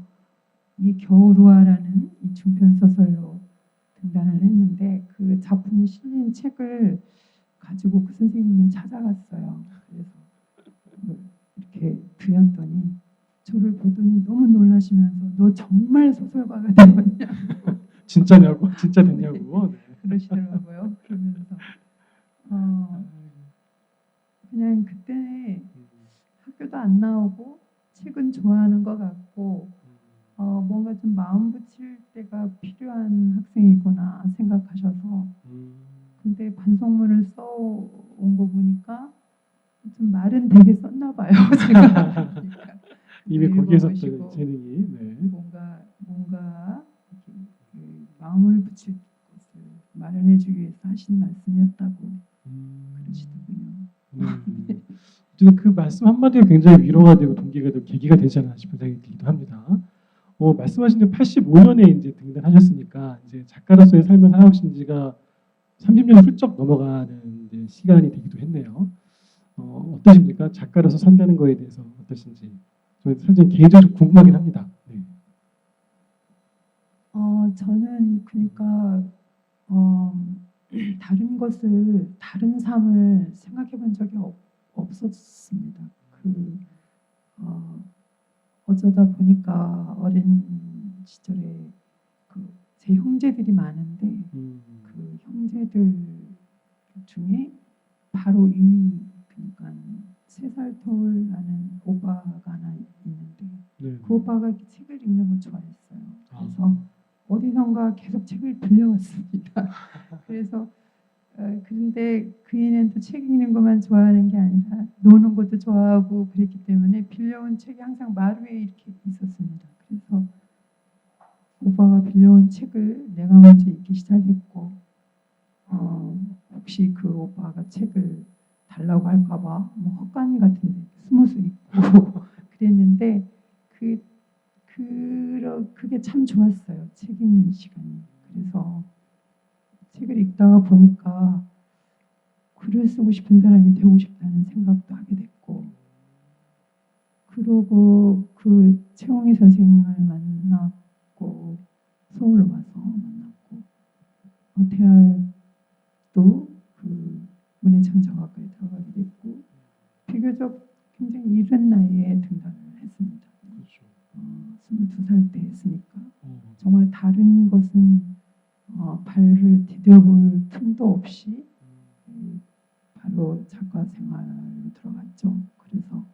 이 겨울우화라는 이 중편소설로 등단을 했는데 그 작품이 실린 책을 가지고 그 선생님을 찾아갔어요. 그래서 이렇게 드렸더니 저를 보더니 너무 놀라시면서 너 정말 소설가가 되었냐고 진짜냐고, 진짜 됐냐고. 네. 그러시더라고요. 그러면서 그냥 그때 학교도 안 나오고 책은 좋아하는 것 같고 뭔가 좀 마음 붙일 때가 필요한 학생이구나 생각하셔서 근데 반성문을 써온 거 보니까 좀 말은 되게 썼나 봐요. 제가 보니까. 이미 읽어보시고 거기에서부터 재능이. 네. 뭔가 이렇게 그 마음을 붙일 것을 마련해주기 위해서 하신 말씀이었다고 그러시더군요. 네. 어쨌든 그 말씀 한마디가 굉장히 위로가 되고 동기가 되고 계기가 되지 않나 싶은 생각이 들기도 합니다. 말씀하신 대 85년에 이제 등단하셨으니까 이제 작가로서의 삶을 살아오신 지가 30년이 훌쩍 넘어가는 이제 시간이 되기도 했네요. 어떠십니까? 작가로서 산다는 거에 대해서 어떠신지. 저 사실 개인적으로 궁금하긴 합니다. 네. 저는 그러니까 다른 것을 다른 삶을 생각해 본 적이 없었습니다. 어쩌다 보니까 어린 시절에 제 형제들이 많은데 그 형제들 중에 바로 위 그러니까 3살 터울 나는 오빠가 하나 있는데 네. 그 오빠가 이렇게 책을 읽는 걸 좋아했어요. 그래서 어디선가 계속 책을 빌려왔습니다. 그래서 그런데 그 애는 또 책 읽는 것만 좋아하는 게 아니라 노는 것도 좋아하고 그랬기 때문에 빌려온 책이 항상 마루에 이렇게 있었습니다. 그래서 오빠가 빌려온 책을 내가 먼저 읽기 시작했고 혹시 그 오빠가 책을 달라고 할까봐 뭐 헛간 같은데 숨어서 읽고 그랬는데 그게 참 좋았어요. 책 읽는 시간이. 그래서 책을 읽다가 보니까 글을 쓰고 싶은 사람이 되고 싶다는 생각도 하게 됐고 그러고 그 최홍희 선생님을 만났고 서울로 와서 만났고 대학도 그 문해창작학과에 들어가게 됐고 비교적 굉장히 이른 나이에 등단을 했습니다. 그렇죠. 22살 때 했으니까 정말 다른 것은 발을 디뎌볼 틈도 없이 바로 작가 생활로 들어갔죠. 그래서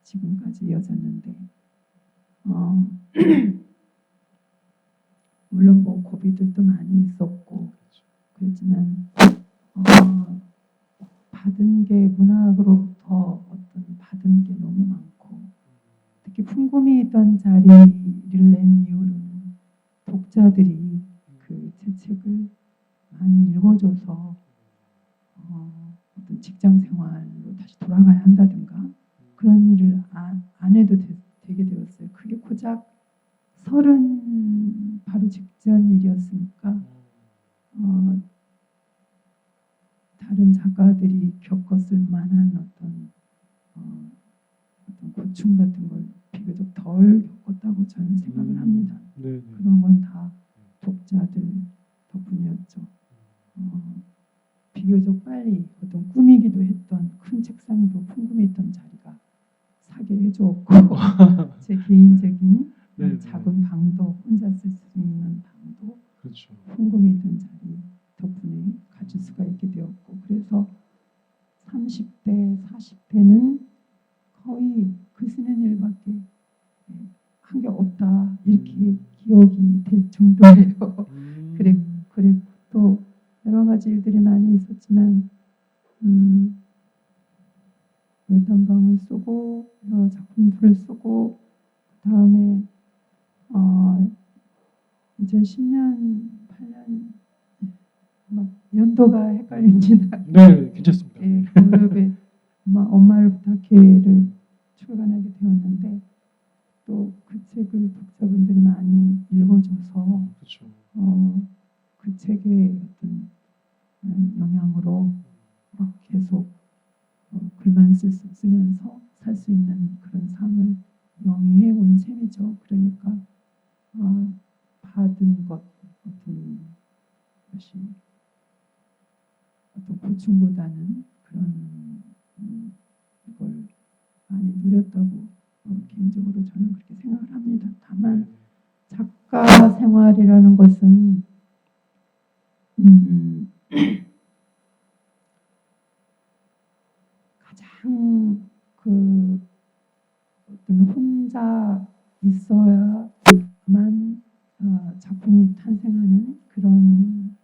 지금까지 이어졌는데 물론 뭐 고비들도 많이 있었고 그렇지만 받은 게 문학으로부터 어떤 받은 게 너무 많고 특히 풍금이 있던 자리를 낸 이후로는 독자들이 그 제 책을 많이 읽어줘서 어떤 직장 생활로 다시 돌아가야 한다든가 그런 일을 안 해도 되게 되었어요. 그게 고작 30 바로 직전 일이었으니까 다른 작가들이 겪었을 만한 어떤 고충 같은 걸 비교적 덜 겪었다고 저는 생각을 합니다. 네네. 그런 건 다 독자들 덕분이었죠. 비교적 빨리 어떤 꾸미기도 했던 큰 책상도 풍금이 있던 자리가 사게 해주었고 제 개인적인 네네. 작은 방도 혼자 쓸 수 있는 방도 그렇죠. 풍금이 있던 자리 덕분에 가질 수가 있게 되었고 그래서 30대, 40대는 거의 글 쓰는 일밖에 한 게 없다 이렇게 기억이 될 정도예요. 그리고 또 여러 가지 일들이 많이 있었지만 월단방을 쓰고 여러 작품들을 쓰고 그 다음에 2010년, 8년 막 연도가 헷갈립니다. 네, 괜찮습니다. 예, 무렵에 엄마를 부탁해를 출간하게 되었는데 또 그 책을 독자분들이 많이 읽어줘서 그렇죠. 그 책의 어떤 영향으로 계속 글만 쓰면서 살 수 있는 그런 삶을 영위해 온 셈이죠. 그러니까 받은 것 어떤 것이 어떤 고충보다는 그런 걸 많이 누렸다고 개인적으로 저는 그렇게 생각을 합니다. 다만 작가 생활이라는 것은 가장 그 어떤 혼자 있어야만 작품이 탄생하는 그런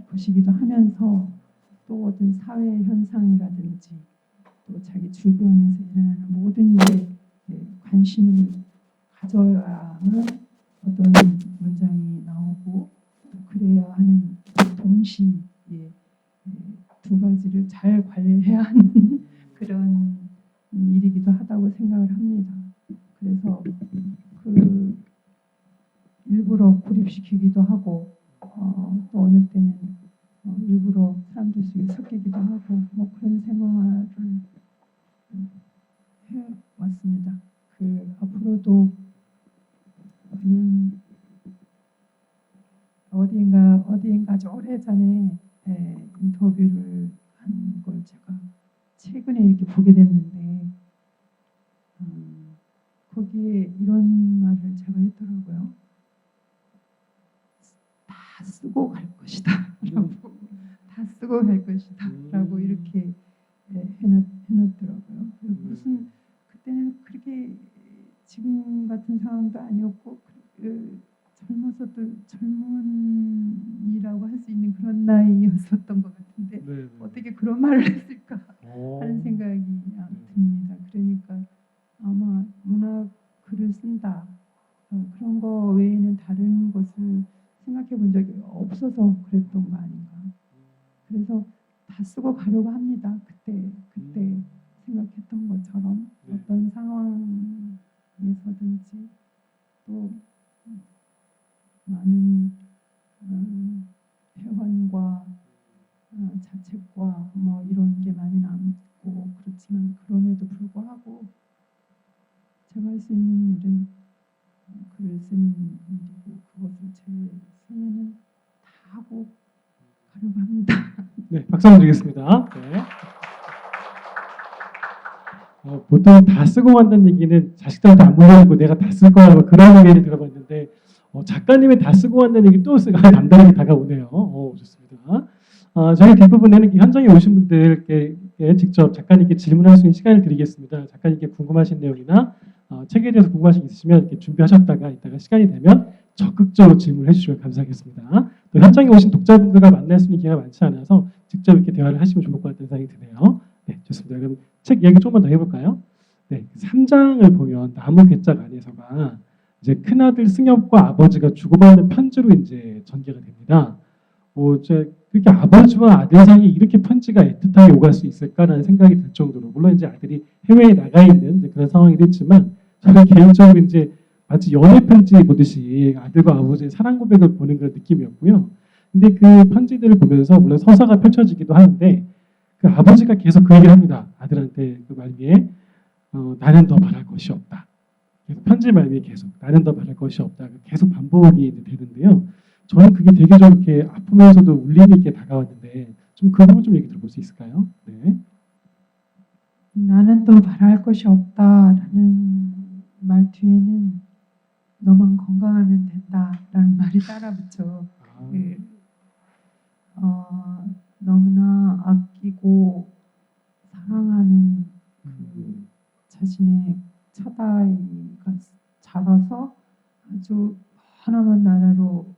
것이기도 하면서 또 어떤 사회 현상이라든지 또 자기 주변에서 일어나는 모든 일에 관심을 가져야만 어떤 문장이 나오고 또 그래야 하는 동시에 두 가지를 잘 관리해야 하는 그런 일이기도 하다고 생각을 합니다. 그래서 그 일부러 고립시키기도 하고 또 어느 때는 일부러 사람들 속에 섞이기도 하고 뭐 그런 생활을 해왔습니다. 그 앞으로도 그냥 어디인가 아주 오래전에 인터뷰를 한 걸 제가 최근에 이렇게 보게 됐는데 거기에 이런 말을 제가 했더라고요. 다 쓰고 갈 것이다 라고 다 쓰고 갈 것이다 라고 이렇게 해놨더라고요. 무슨 그때는 그렇게 지금 같은 상황도 아니었고 젊어서도 젊은이라고 할 수 있는 그런 나이였었던 것 같은데 네. 어떻게 그런 말을 했을까 하는 생각이 듭니다. 그러니까 아마 문학 글을 쓴다 그런 거 외에는 다른 것을 생각해 본 적이 없어서 그랬던 거 아닌가. 그래서 다 쓰고 가려고 합니다. 그때 생각했던 것처럼 어떤 상황에서든지 또 많은 회환과 자책과 뭐 이런 게 많이 남고 그렇지만 그럼에도 불구하고 제가 할 수 있는 일은 글을 쓰는 일이고 그것을 제 생에는 다 하고 가려고 합니다. 네, 박수 한번 드리겠습니다. 네. 보통 다 쓰고 간다는 얘기는 자식들한테 안 물려주고 내가 다 쓸 거라고 그런 얘기를 들어봤는데 작가님이 다 쓰고 간다는 얘기 또 남다르게 다가오네요. 좋습니다. 저희 뒷부분에는 현장에 오신 분들께 직접 작가님께 질문할 수 있는 시간을 드리겠습니다. 작가님께 궁금하신 내용이나 책에 대해서 궁금하신 게 있으시면 이렇게 준비하셨다가 이따가 시간이 되면 적극적으로 질문해 주시면 감사하겠습니다. 또 현장에 오신 독자분들과 만날 수 있는 기회가 많지 않아서 직접 이렇게 대화를 하시면 좋을 것 같다는 생각이 드네요. 네, 좋습니다. 그럼 책 얘기 조금만 더 해볼까요? 네, 3장을 보면 나무 괴짝 안에서가 이제 큰아들 승엽과 아버지가 주고받는 편지로 이제 전개가 됩니다. 이제 그렇게 아버지와 아들 사이에 이렇게 편지가 애틋하게 오갈 수 있을까라는 생각이 들 정도로 물론 이제 아들이 해외에 나가 있는 이제 그런 상황이긴 했지만 저는 개인적으로 이제 마치 연애 편지 보듯이 아들과 아버지의 사랑 고백을 보는 그런 느낌이었고요. 근데 그 편지들을 보면서 물론 서사가 펼쳐지기도 하는데 그 아버지가 계속 그 얘기를 합니다. 아들한테 그 말미에 나는 더 바랄 것이 없다. 계속 편지 말미에 계속 나는 더 바랄 것이 없다. 계속 반복이 되는데요. 저는 그게 되게 좀 이렇게 아프면서도 울림 있게 다가왔는데 좀 그 부분 좀 얘기 들어볼 수 있을까요? 네. 나는 더 바랄 것이 없다라는 말 뒤에는 너만 건강하면 된다라는 말이 따라붙죠. 너무나 아끼고 사랑하는 자신의 첫아이가 자라서 아주 하나만 나라로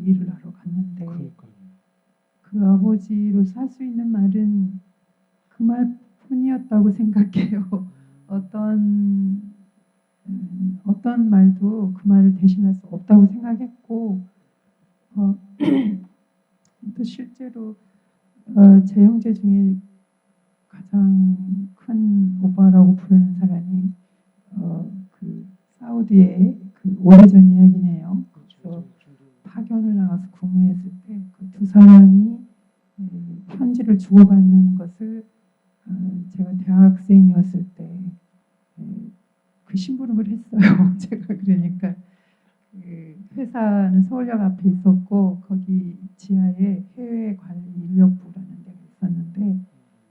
일을 하러 갔는데 그 아버지로서 할 수 있는 말은 그 말뿐이었다고 생각해요. 어떤 말도 그 말을 대신할 수 없다고 생각했고 또 실제로 제 형제 중에 가장 큰 오빠라고 부르는 사람이 그 사우디의 그 오래전 이야기네요. 그래서 파견을 나가서 근무했을 때 그 두 사람이 편지를 주고받는 것을 제가 대학생이었을 때 그 심부름을 했어요. 제가 그러니까 그 회사는 서울역 앞에 있었고 거기 지하에 해외 관리 인력부라는 데가 있었는데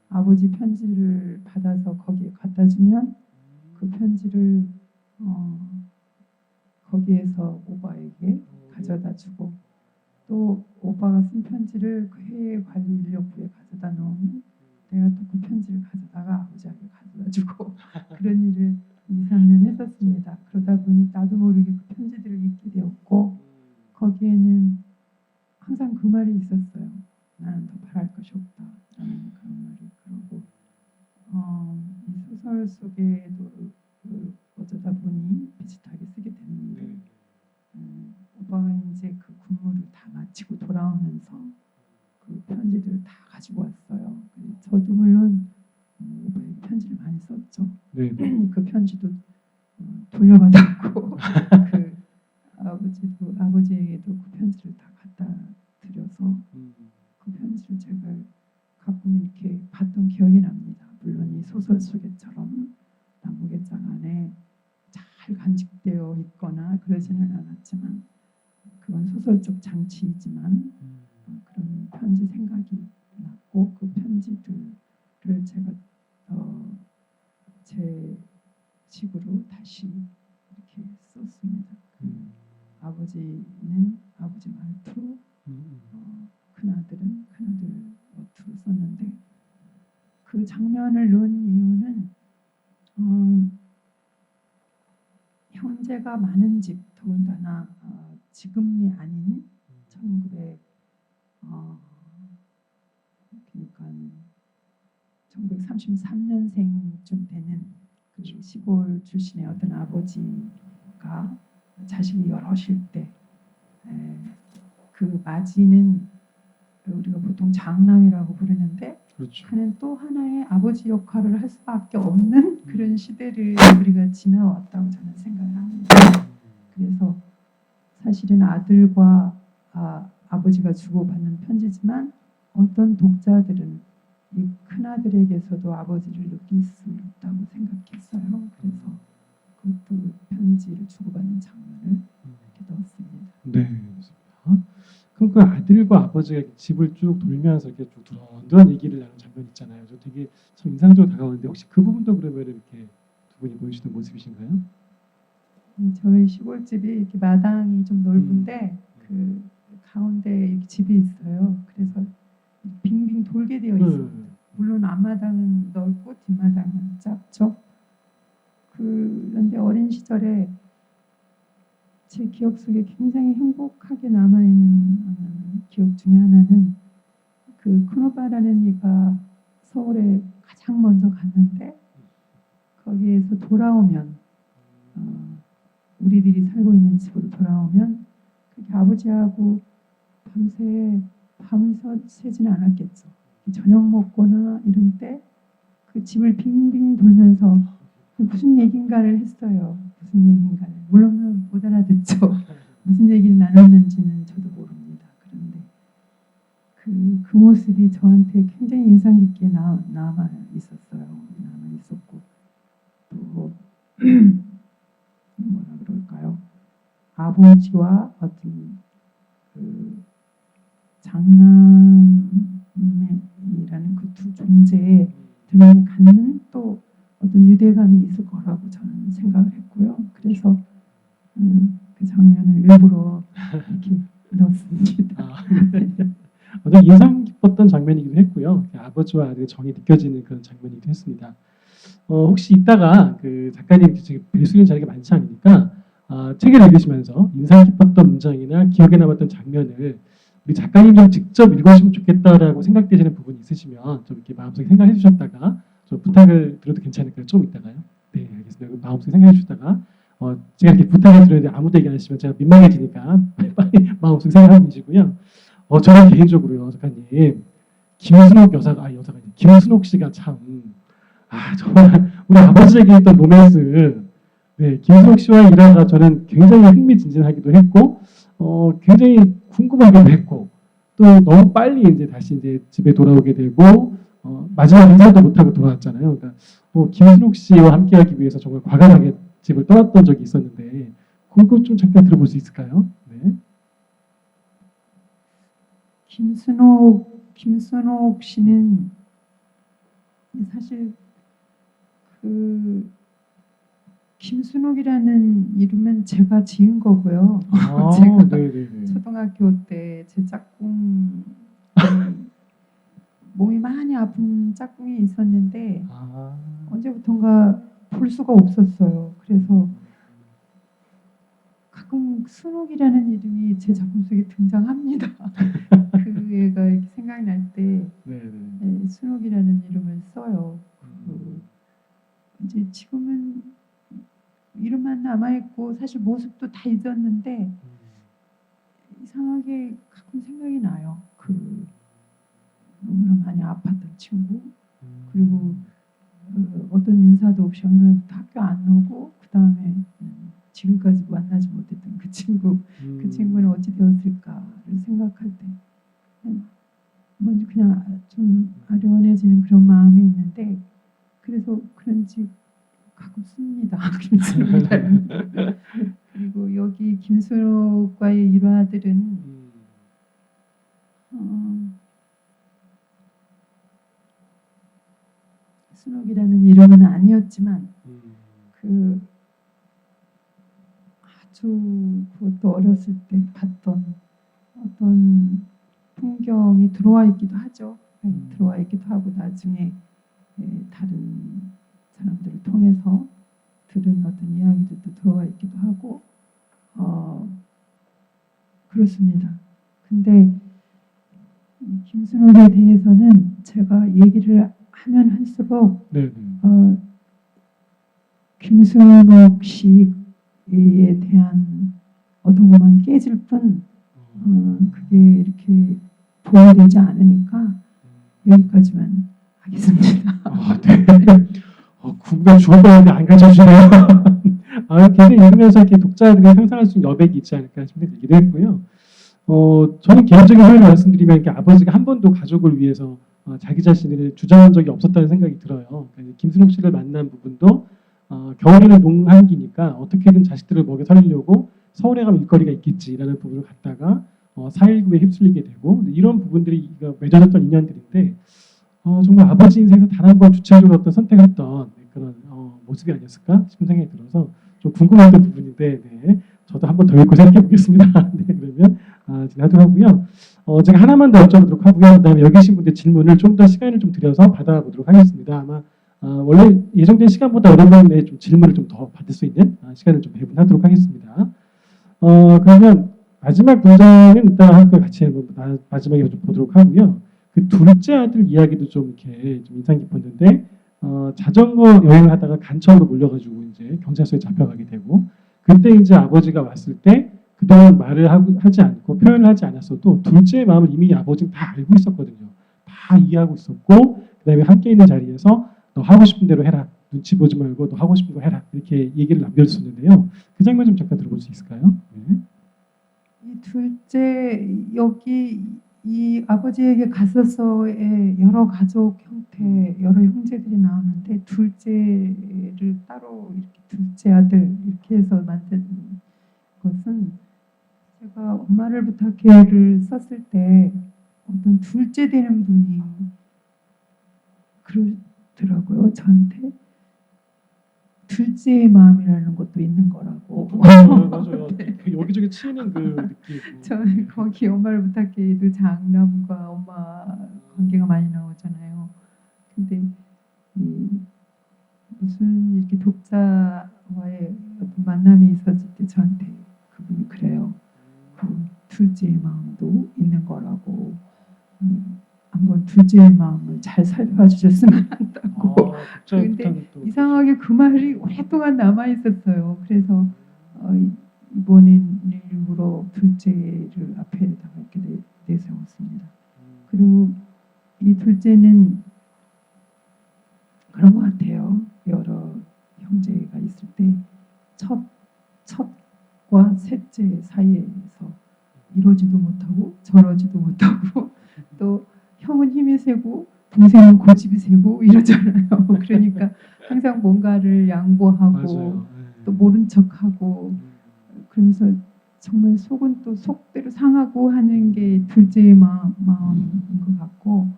아버지 편지를 받아서 거기에 갖다 주면 그 편지를 거기에서 오빠에게 가져다 주고 또 오빠가 쓴 편지를 그 해외 관리 인력부에 가져다 놓으면 내가 또 그 편지를 가져다가 아버지에게 가져다 주고 그런 일을 2, 3년 했었습니다. 그러다 보니 나도 모르게 그 편지들을 읽게 되었고 거기에는 항상 그 말이 있었어요. 나는 더 바랄 것이 없다. 라는 그런 말이. 그러고 이 소설 속에도 어쩌다 보니 비슷하게 쓰게 됐는데 오빠가 이제 그 군무를 다 마치고 돌아오면서 그 편지들을 다 가지고 왔어요. 저도 물론 오빠에게 편지를 많이 썼죠. 네. 그 편지도 돌려받았고 그 아버지에게도 그 편지를 다 갖다 드려서 그 편지를 제가 가끔 이렇게 봤던 기억이 납니다. 물론 이 소설 속에처럼 남북의장 안에 잘 간직되어 있거나 그러지는 않았지만 그건 소설적 장치이지만 그런 편지 생각이 났고 그 편지들을 제가 제 식으로 다시 이렇게 썼습니다. 아버지는 아버지 말투, 큰아들은 큰아들 말투로 썼는데 그 장면을 넣은 이유는 형제가 많은 집, 더군다나 지금이 아닌 그러니까 1933년생쯤 되는 그 시골 출신의 어떤 아버지가 자식이 여럿일 때 그 맞이는 우리가 보통 장남이라고 부르는데 그렇죠. 하는 또 하나의 아버지 역할을 할 수밖에 없는 그런 시대를 우리가 지나왔다고 저는 생각을 합니다. 그래서 사실은 아들과 아버지가 주고받는 편지지만 어떤 독자들은 이 큰아들에게서도 아버지를 느낄 수 있다고 생각했어요. 그래서 그것도 편지를 주고받는 장면을 이렇게 넣었습니다. 네, 그렇습니다. 그럼 그 아들과 아버지가 집을 쭉 돌면서 이렇게 쭉 두런두런 얘기를 나누는 장면 있잖아요. 저 되게 참 인상적으로 다가오는데 혹시 그 부분도 그러면 이렇게 두 분이 보여주시는 모습이신가요? 저희 시골집이 이렇게 마당이 좀 넓은데 그 가운데 이렇게 집이 있어요. 그래서 빙빙 돌게 되어 있습니다. 물론 앞마당은 넓고 뒷마당은 짧죠. 그런데 어린 시절에 제 기억 속에 굉장히 행복하게 남아있는 기억 중에 하나는 그 큰오빠라는 이가 서울에 가장 먼저 갔는데 거기에서 돌아오면 우리들이 살고 있는 집으로 돌아오면 그렇게 아버지하고 밤새 밤을 새지는 않았겠죠. 저녁 먹거나 이런 때 그 집을 빙빙 돌면서 무슨 얘긴가를 했어요. 무슨 얘긴가를. 물론 못 알아듣죠. 무슨 얘기를 나눴는지는 저도 모릅니다. 그런데 그 모습이 저한테 굉장히 인상 깊게 남아 있었어요. 남아 있었고 또 뭐라 그럴까요? 아버지와 어떤 그 장남이라는 그 두 존재에 들만 갖는 또 어떤 유대감이 있을 거라고 저는 생각을 했고요. 그래서 그 장면을 일부러 이렇게 넣었습니다. 아주 인상 깊었던 장면이기도 했고요. 아버지와 아들의 정이 느껴지는 그런 장면이기도 했습니다. 혹시 이따가 그 작가님 뵐수 있는 자리가 많지 않으니까 책을 읽으시면서 인상 깊었던 문장이나 기억에 남았던 장면을 우리 작가님 좀 직접 읽어주시면 좋겠다라고 생각되시는 부분이 있으시면 좀 이렇게 마음속에 생각해 주셨다가 좀 부탁을 드려도 괜찮을까요? 좀 이따가요. 네, 알겠습니다. 마음속에 생각해 주셨다가 제가 이렇게 부탁을 드렸는데 아무도 얘기 안 하시면 제가 민망해지니까 빨리 마음속에 생각하고 계시고요. 저는 개인적으로요, 작가님 김순옥 김순옥 씨가 참 정말 우리 아버지 얘기했던 로맨스, 네, 김순옥 씨와 일하가 저는 굉장히 흥미진진하기도 했고, 굉장히 궁금하기도 했고, 또 너무 빨리 이제 다시 이제 집에 돌아오게 되고, 마지막 인사도 못하고 돌아왔잖아요. 그러니까 김순옥 씨와 함께하기 위해서 정말 과감하게 집을 떠났던 적이 있었는데, 그거 좀 잠깐 들어볼 수 있을까요? 네. 김순옥 씨는 사실 그 김순옥이라는 이름은 제가 지은 거고요. 아, 제가 네네네. 초등학교 때 제 짝꿍 몸이 많이 아픈 짝꿍이 있었는데 아, 언제부턴가 볼 수가 없었어요. 그래서 가끔 순옥이라는 이름이 제 작품 속에 등장합니다. 그 애가 이렇게 생각날 때 네네. 순옥이라는 이름을 써요. 이제 지금은 이름만 남아 있고 사실 모습도 다 잊었는데 이상하게 가끔 생각이 나요. 그 너무나 많이 아팠던 친구. 그리고 어떤 인사도 없이 어느 날부터 학교 안 오고 그 다음에 지금까지 만나지 못했던 그 친구. 그 친구는 어찌 되었을까를 생각할 때 먼저 그냥 좀 아련해지는 그런 마음이 있는데 그래서 그런지 가끔 씁니다. 김순옥이라는. 그리고 여기 김순옥과의 일화들은 순옥이라는 이름은 아니었지만 그 아주 그것도 어렸을 때 봤던 어떤 풍경이 들어와 있기도 하죠. 들어와 있기도 하고 나중에 다른 사람들을 통해서 들은 어떤 이야기들도 들어와 있기도 하고 그렇습니다. 근데 이 김순옥에 대해서는 제가 얘기를 하면 할수록 네네. 김순옥 씨에 대한 어떤 것만 깨질 뿐 그게 이렇게 보호되지 않으니까 여기까지만 하겠습니다. 아, 네. 궁금해 죽을 뻔했는데 안 가르쳐주네요. 걔를 읽으면서 이렇게 독자들이 상상할 수 있는 여백이 있지 않을까 싶은 생각이 들기도 했고요. 저는 개인적인 소회를 말씀드리면 이렇게 아버지가 한 번도 가족을 위해서 자기 자신을 주장한 적이 없었다는 생각이 들어요. 그러니까 김순옥 씨를 만난 부분도 겨울에는 농한기니까 어떻게든 자식들을 먹여 살리려고 서울에 가면 일거리가 있겠지라는 부분을 갖다가 4.19에 휩쓸리게 되고 이런 부분들이 맺어졌던 인연들인데 정말 아버지 인생에서 단 한 번 주체적으로 어떤 선택을 했던 그런 모습이 아니었을까 싶은 생각이 들어서 좀 궁금했던 부분인데 네, 저도 한 번 더 읽고 생각해 보겠습니다. 네, 그러면 진행하도록 하고요. 제가 하나만 더 여쭤보도록 하고요. 그다음에 여기 계신 분들 질문을 좀 더 시간을 좀 들여서 받아보도록 하겠습니다. 아마 원래 예정된 시간보다 오랜만에 좀 질문을 좀 더 받을 수 있는 시간을 좀 배분하도록 하겠습니다. 그러면 마지막 문장은 일단 함께 같이 마지막에 좀 보도록 하고요. 그 둘째 아들 이야기도 좀 이렇게 좀 인상 깊었는데 자전거 여행을 하다가 간첩으로 몰려가지고 이제 경찰서에 잡혀가게 되고 그때 이제 아버지가 왔을 때 그동안 말을 하지 않고 표현을 하지 않았어도 둘째의 마음을 이미 아버지는 다 알고 있었거든요. 다 이해하고 있었고 그다음에 함께 있는 자리에서 너 하고 싶은 대로 해라. 눈치 보지 말고 너 하고 싶은 거 해라. 이렇게 얘기를 남겨줬었는데요. 그 장면 좀 잠깐 들어볼 수 있을까요? 네. 이 둘째 여기 이 아버지에게 갔어서의 여러 가족 형태, 여러 형제들이 나오는데 둘째를 따로 이렇게 둘째 아들 이렇게 해서 만든 것은 제가 엄마를 부탁해를 썼을 때 어떤 둘째 되는 분이 그러더라고요. 저한테 둘째의 마음이라는 것도 있는 거라고. 맞아요. 네. 그 여기저기 치이는 그 느낌. 저는 거기 엄마를 부탁해도 장남과 엄마 관계가 많이 나오잖아요. 근데 무슨 이렇게 독자와의 어떤 만남이 있었을 때 저한테 그분이 그래요. 그 둘째의 마음도 있는 거라고. 한번 둘째의 마음을 잘 살펴봐 주셨으면 한다고. 근데 이상하게 그 말이 오랫동안 남아 있었어요. 그래서 이번엔 일부러 둘째를 앞에다가 이렇게 내세웠습니다. 그리고 이 둘째는 그런 것 같아요. 여러 형제가 있을 때 첫과 셋째 사이에서 이러지도 못하고 저러지도 못하고 또 형은 힘이 세고 동생은 고집이 세고 이러잖아요. 그러니까 항상 뭔가를 양보하고 또 모른 척하고 그러면서 정말 속은 또 속대로 상하고 하는 게 둘째의 마음인 것 같고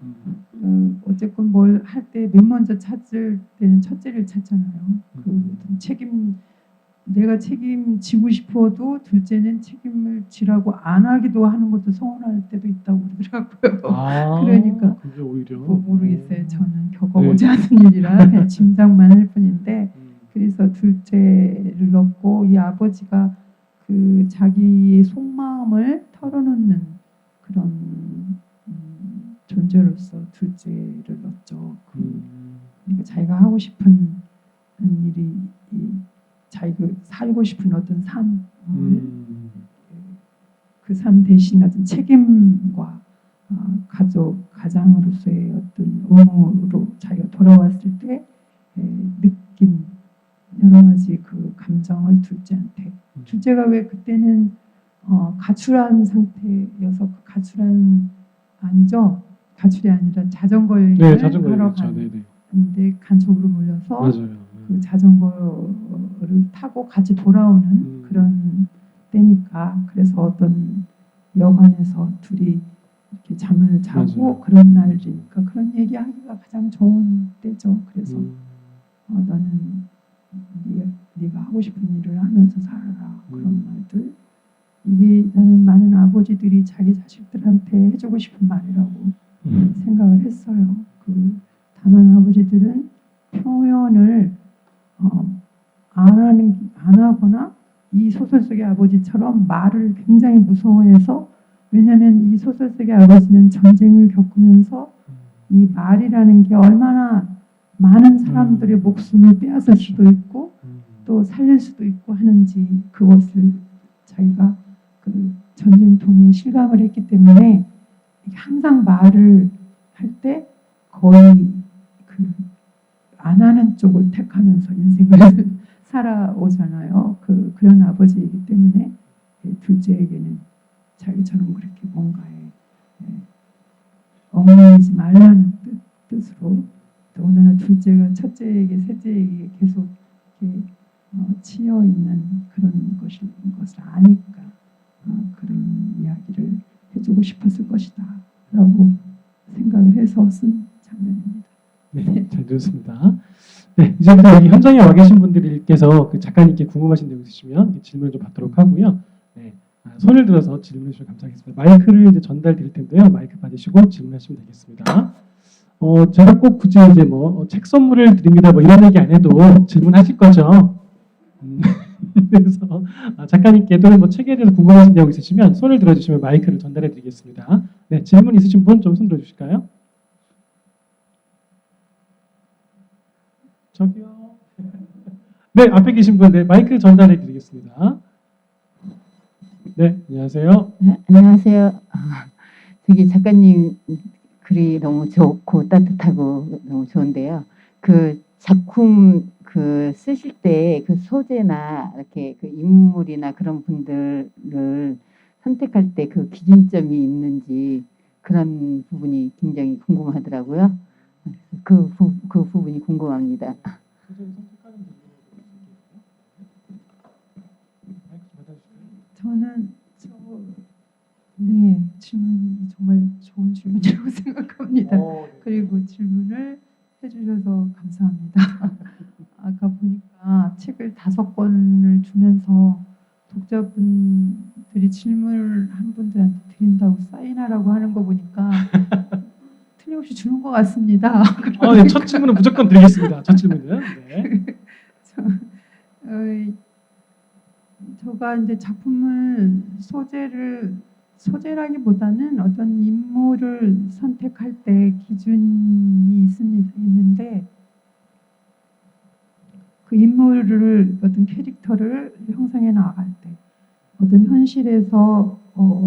어쨌건 뭘 할 때 맨 먼저 찾을 때는 첫째를 찾잖아요. 그 어떤 책임 내가 책임지고 싶어도 둘째는 책임을 지라고 안 하기도 하는 것도 서운할 때도 있다고 그러더라고요. 그러니까 그게 오히려 모르겠어요. 저는 겪어보지 않은 일이라 그냥 짐작만 할 뿐인데 그래서 둘째를 넣고 이 아버지가 그 자기의 속마음을 털어놓는 그런 존재로서 둘째를 넣었죠. 그러니까 자기가 하고 싶은 일이 자기가 살고 싶은 어떤 삶을 그 삶 대신 어떤 책임과 가장으로서의 어떤 의무로 자기가 돌아왔을 때 느낀 여러 가지 그 감정을 둘째한테 둘째가 왜 그때는 가출한 상태여서 그 가출한 아니죠 가출이 아니라 자전거 여행을 하러 갔는데 간첩으로 몰려서 맞아요. 그 자전거를 타고 같이 돌아오는 그런 때니까 그래서 어떤 여관에서 둘이 이렇게 잠을 자고 맞아요. 그런 날이니까 그런 얘기하기가 가장 좋은 때죠. 그래서 너는 네가 하고 싶은 일을 하면서 살아라 그런 말들 이게 나는 많은 아버지들이 자기 자식들한테 해주고 싶은 말이라고 생각을 했어요. 다만 아버지들은 표현을 안 하거나 이 소설 속의 아버지처럼 말을 굉장히 무서워해서 왜냐하면 이 소설 속의 아버지는 전쟁을 겪으면서 이 말이라는 게 얼마나 많은 사람들의 목숨을 빼앗을 수도 있고 또 살릴 수도 있고 하는지 그것을 자기가 그 전쟁통에 실감을 했기 때문에 항상 말을 할 때 거의 안 하는 쪽을 택하면서 인생을 살아오잖아요. 그런 아버지이기 때문에 둘째에게는 자기처럼 그렇게 뭔가에 얽매이지 말라는 뜻으로 더군다나 둘째가 첫째에게 셋째에게 계속 이렇게 치여 있는 그런 것을 아니까 그런 이야기를 해주고 싶었을 것이다라고 생각을 해서 쓴 장면입니다. 네, 잘 들었습니다. 네, 이제부터 여기 현장에 와 계신 분들께서 그 작가님께 궁금하신 내용 있으시면 질문을 좀 받도록 하고요. 네, 손을 들어서 질문해 주시면 감사하겠습니다. 마이크를 이제 전달 드릴 텐데요. 마이크 받으시고 질문하시면 되겠습니다. 제가 꼭 굳이 이제 책 선물을 드립니다 이런 얘기 안 해도 질문하실 거죠. 그래서 작가님께 또는 책에 대해서 궁금하신 내용 있으시면 손을 들어주시면 마이크를 전달해 드리겠습니다. 네, 질문 있으신 분 좀 손 들어주실까요? 저기요. 네, 앞에 계신 분, 네, 마이크 전달해 드리겠습니다. 네, 안녕하세요. 네, 안녕하세요. 되게 작가님 글이 너무 좋고 따뜻하고 너무 좋은데요. 그 작품 쓰실 때 그 소재나 이렇게 그 인물이나 그런 분들을 선택할 때 그 기준점이 있는지 그런 부분이 굉장히 궁금하더라고요. 그 부분이 궁금합니다. 저는 네, 질문이 정말 좋은 질문이라고 생각합니다. 그리고 질문을 해주셔서 감사합니다. 아까 보니까 책을 5권을 주면서 독자분들이 질문을 한 분들한테 드린다고 사인하라고 하는 거 보니까 틀림없이 주는 것 같습니다. 네, 첫 질문은 무조건 드리겠습니다. 첫 질문은. 네. 제가 이제 작품을 소재라기보다는 어떤 인물을 선택할 때 기준이 있는데 그 인물을 어떤 캐릭터를 형성해 나갈 때 어떤 현실에서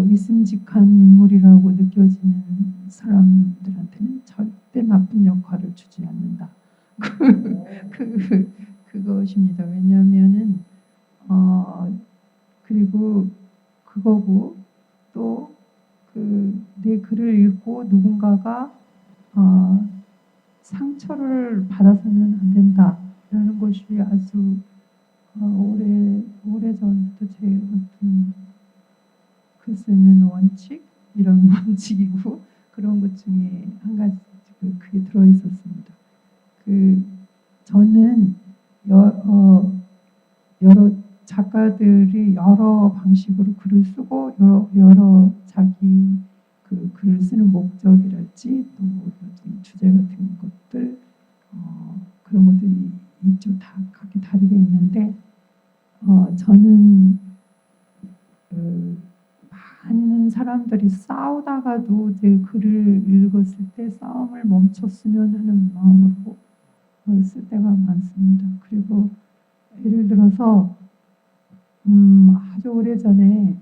있음직한 인물이라고 느껴지는 사람들한테는 절대 나쁜 역할을 주지 않는다. 그것입니다. 왜냐하면은 그리고 그거고 또 내 글을 읽고 누군가가 상처를 받아서는 안 된다라는 것이 아주 오래전부터 제 어떤 쓰는 원칙 이런 원칙이고 그런 것 중에 한 가지 그게 들어 있었습니다. 저는 여러 작가들이 여러 방식으로 글을 쓰고 여러 자기 그 글을 쓰는 목적이랄지 또 어떤 주제 같은 것들 그런 것들이 있죠. 다 각기 다르게 있는데 저는 많은 사람들이 싸우다가도 제 글을 읽었을 때 싸움을 멈췄으면 하는 마음으로 쓸 때가 많습니다. 그리고 예를 들어서 아주 오래전에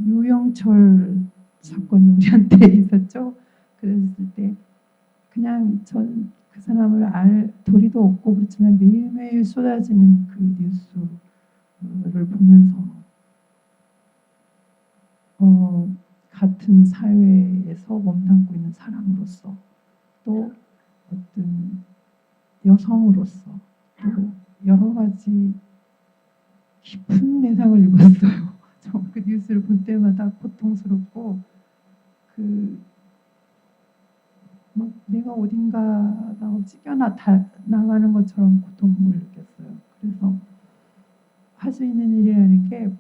유영철 사건이 우리한테 있었죠. 그랬을 때 그냥 전 그 사람을 알 도리도 없고 그렇지만 매일매일 쏟아지는 그 뉴스를 보면서 같은 사회에서 몸담고 있는 사람으로서 또 어떤 여성으로서 또 여러 가지 깊은 내상을 입었어요. 그 뉴스를 볼 때마다 고통스럽고 막 내가 어딘가가 찢겨 나가는 것처럼 고통을 느꼈어요. 그래서 할 수 있는 일이라는 게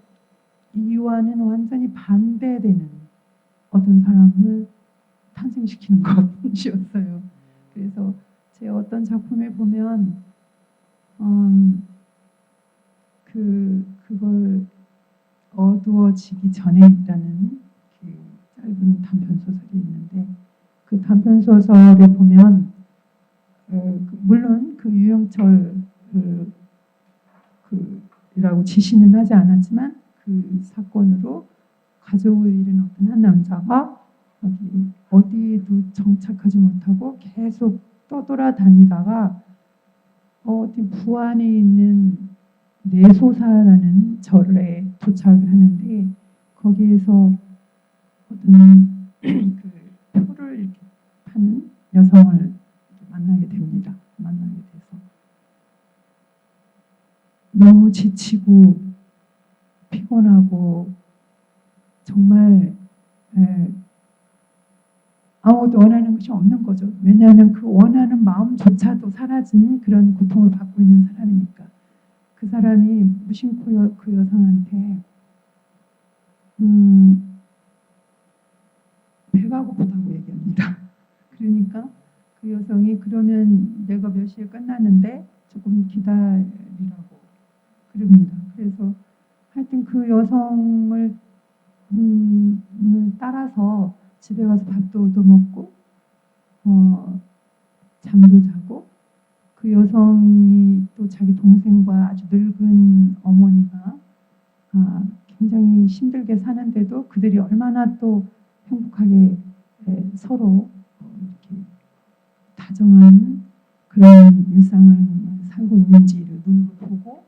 이와는 완전히 반대되는 어떤 사람을 탄생시키는 것이었어요. 그래서 제 어떤 작품에 보면 그걸 어두워지기 전에라는 그 짧은 단편 소설이 있는데 그 단편 소설에 보면 물론 그 유영철 이라고 지시는 하지 않았지만 그 사건으로 가족을 잃은 어떤 한 남자가 어디에도 정착하지 못하고 계속 떠돌아다니다가 어디 부안에 있는 내소사라는 절에 도착을 하는데 거기에서 어떤 그 표를 이렇게 파는 여성을 만나게 됩니다. 만나게 돼서 너무 지치고 피곤하고 정말 아무것도 원하는 것이 없는 거죠. 왜냐하면 그 원하는 마음조차도 사라진 그런 고통을 받고 있는 사람이니까. 그 사람이 무심코 그 여성한테 배가 고프다고 얘기합니다. 그러니까 그 여성이 그러면 내가 몇 시에 끝나는데 조금 기다리라고 그럽니다. 그래서 하여튼 그 여성을 따라서 집에 가서 밥도 얻어먹고 잠도 자고 그 여성이 또 자기 동생과 아주 늙은 어머니가 굉장히 힘들게 사는데도 그들이 얼마나 또 행복하게 서로 이렇게 다정한 그런 일상을 살고 있는지를 눈으로 보고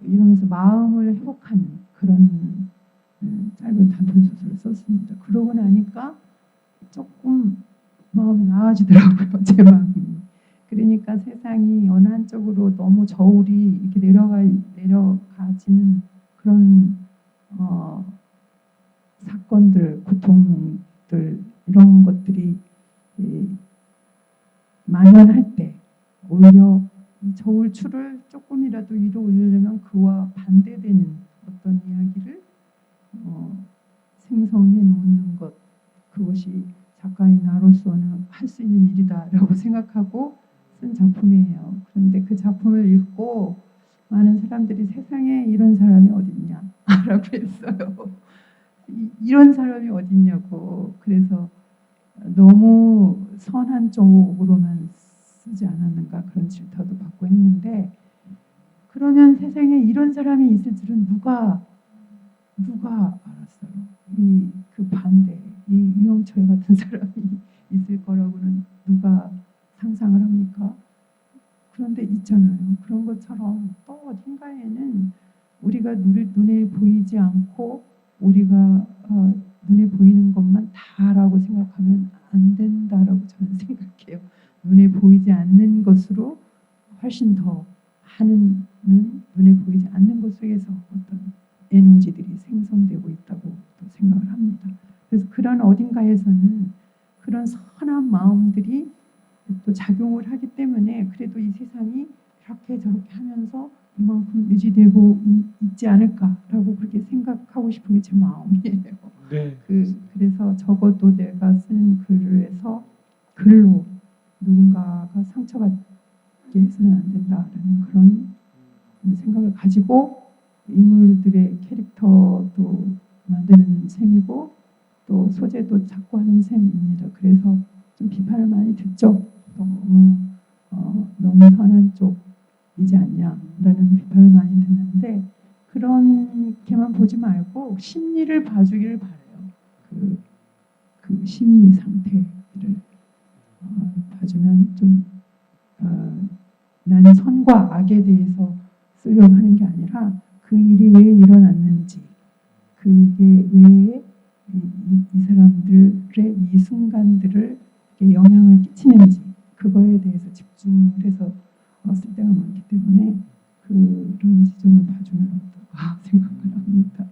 이러면서 마음을 회복하는 그런 짧은 단편 소설을 썼습니다. 그러고 나니까 조금 마음이 나아지더라고요. 제 마음이. 그러니까 세상이 어느 한쪽으로 너무 저울이 이렇게 내려가지는 그런 사건들, 고통들 이런 것들이 만연할 때 오히려 이 저울추를 조금이라도 위로 올리려면 그와 반대되는 어떤 이야기를 생성해 놓는 것, 그것이 작가인 나로서는 할 수 있는 일이다라고 생각하고 쓴 작품이에요. 그런데 그 작품을 읽고 많은 사람들이 세상에 이런 사람이 어딨냐 라고 했어요. 이런 사람이 어딨냐고. 그래서 너무 선한 쪽으로만 쓰지 않았는가 그런 질타도 받고 했는데 그러면 세상에 이런 사람이 있을 줄은 누가 알았어요. 그 반대, 이 유영철 같은 사람이 있을 거라고는 누가 상상을 합니까? 그런데 있잖아요. 그런 것처럼 또 어딘가에는 우리가 눈에 보이지 않고 우리가 눈에 보이는 것만 다라고 생각하면 안 된다라고 저는 생각해요. 눈에 보이지 않는 것으로 훨씬 더 하는 눈에 보이지 않는 것 속에서 어떤 에너지들이 생성되고 있다. 적용을 하기 때문에 그래도 이 세상이 이렇게 저렇게 하면서 이만큼 유지되고 있지 않을까라고 그렇게 생각하고 싶은 게 제 마음이에요. 네. 그래서 적어도 내가 쓴 글에서 글로 누군가가 상처받게 해서는 안 된다라는 그런 생각을 가지고 인물들의 캐릭터도 만드는 셈이고 또 소재도 찾고 하는 셈입니다. 그래서 좀 비판을 많이 듣죠. 너무 선한 쪽이지 않냐라는 비판을 많이 듣는데 그렇게만 보지 말고 심리를 봐주기를 바래요. 그 심리 상태를 봐주면 좀 나는 선과 악에 대해서 쓰려고 하는 게 아니라 그 일이 왜 일어났는지 그게 왜 이 사람들의 이 순간들을 영향을 끼치는지 그거에 대해서 집중을 해서 쓸 때가 많기 때문에 그런 지점을 봐주면 어떨까 생각을 합니다.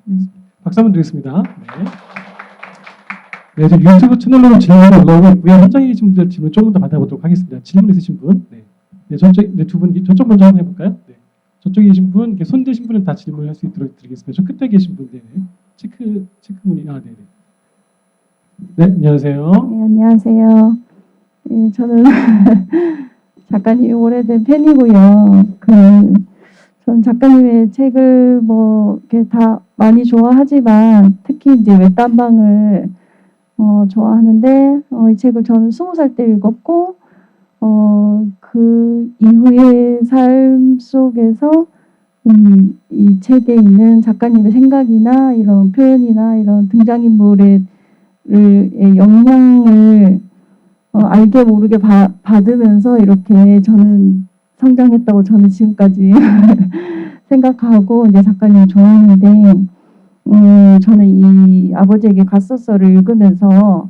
네. 박수 한번 드리겠습니다. 네. 네, 저 유튜브 채널로 질문이 올라오고 있고요. 현장에 계신 분들 질문 조금 더 받아보도록 하겠습니다. 질문 있으신 분, 네, 두 분, 저쪽 먼저 한번 해볼까요? 네, 저쪽에 계신 분, 이렇게 손 대신 분은 다 질문할 수 있도록 드리겠습니다. 저 끝에 계신 분, 네, 체크문이, 네. 네, 안녕하세요. 네, 안녕하세요. 예, 저는 작가님 오래된 팬이고요. 전 작가님의 책을 뭐 이렇게 다 많이 좋아하지만 특히 이제 외딴방을 좋아하는데 이 책을 저는 20살 때 읽었고 그 이후의 삶 속에서 이 책에 있는 작가님의 생각이나 이런 표현이나 이런 등장인물의 영향을 알게 모르게 받으면서 이렇게 저는 성장했다고 저는 지금까지 생각하고 이제 작가님 좋아하는데 저는 이 아버지에게 갔었어를 읽으면서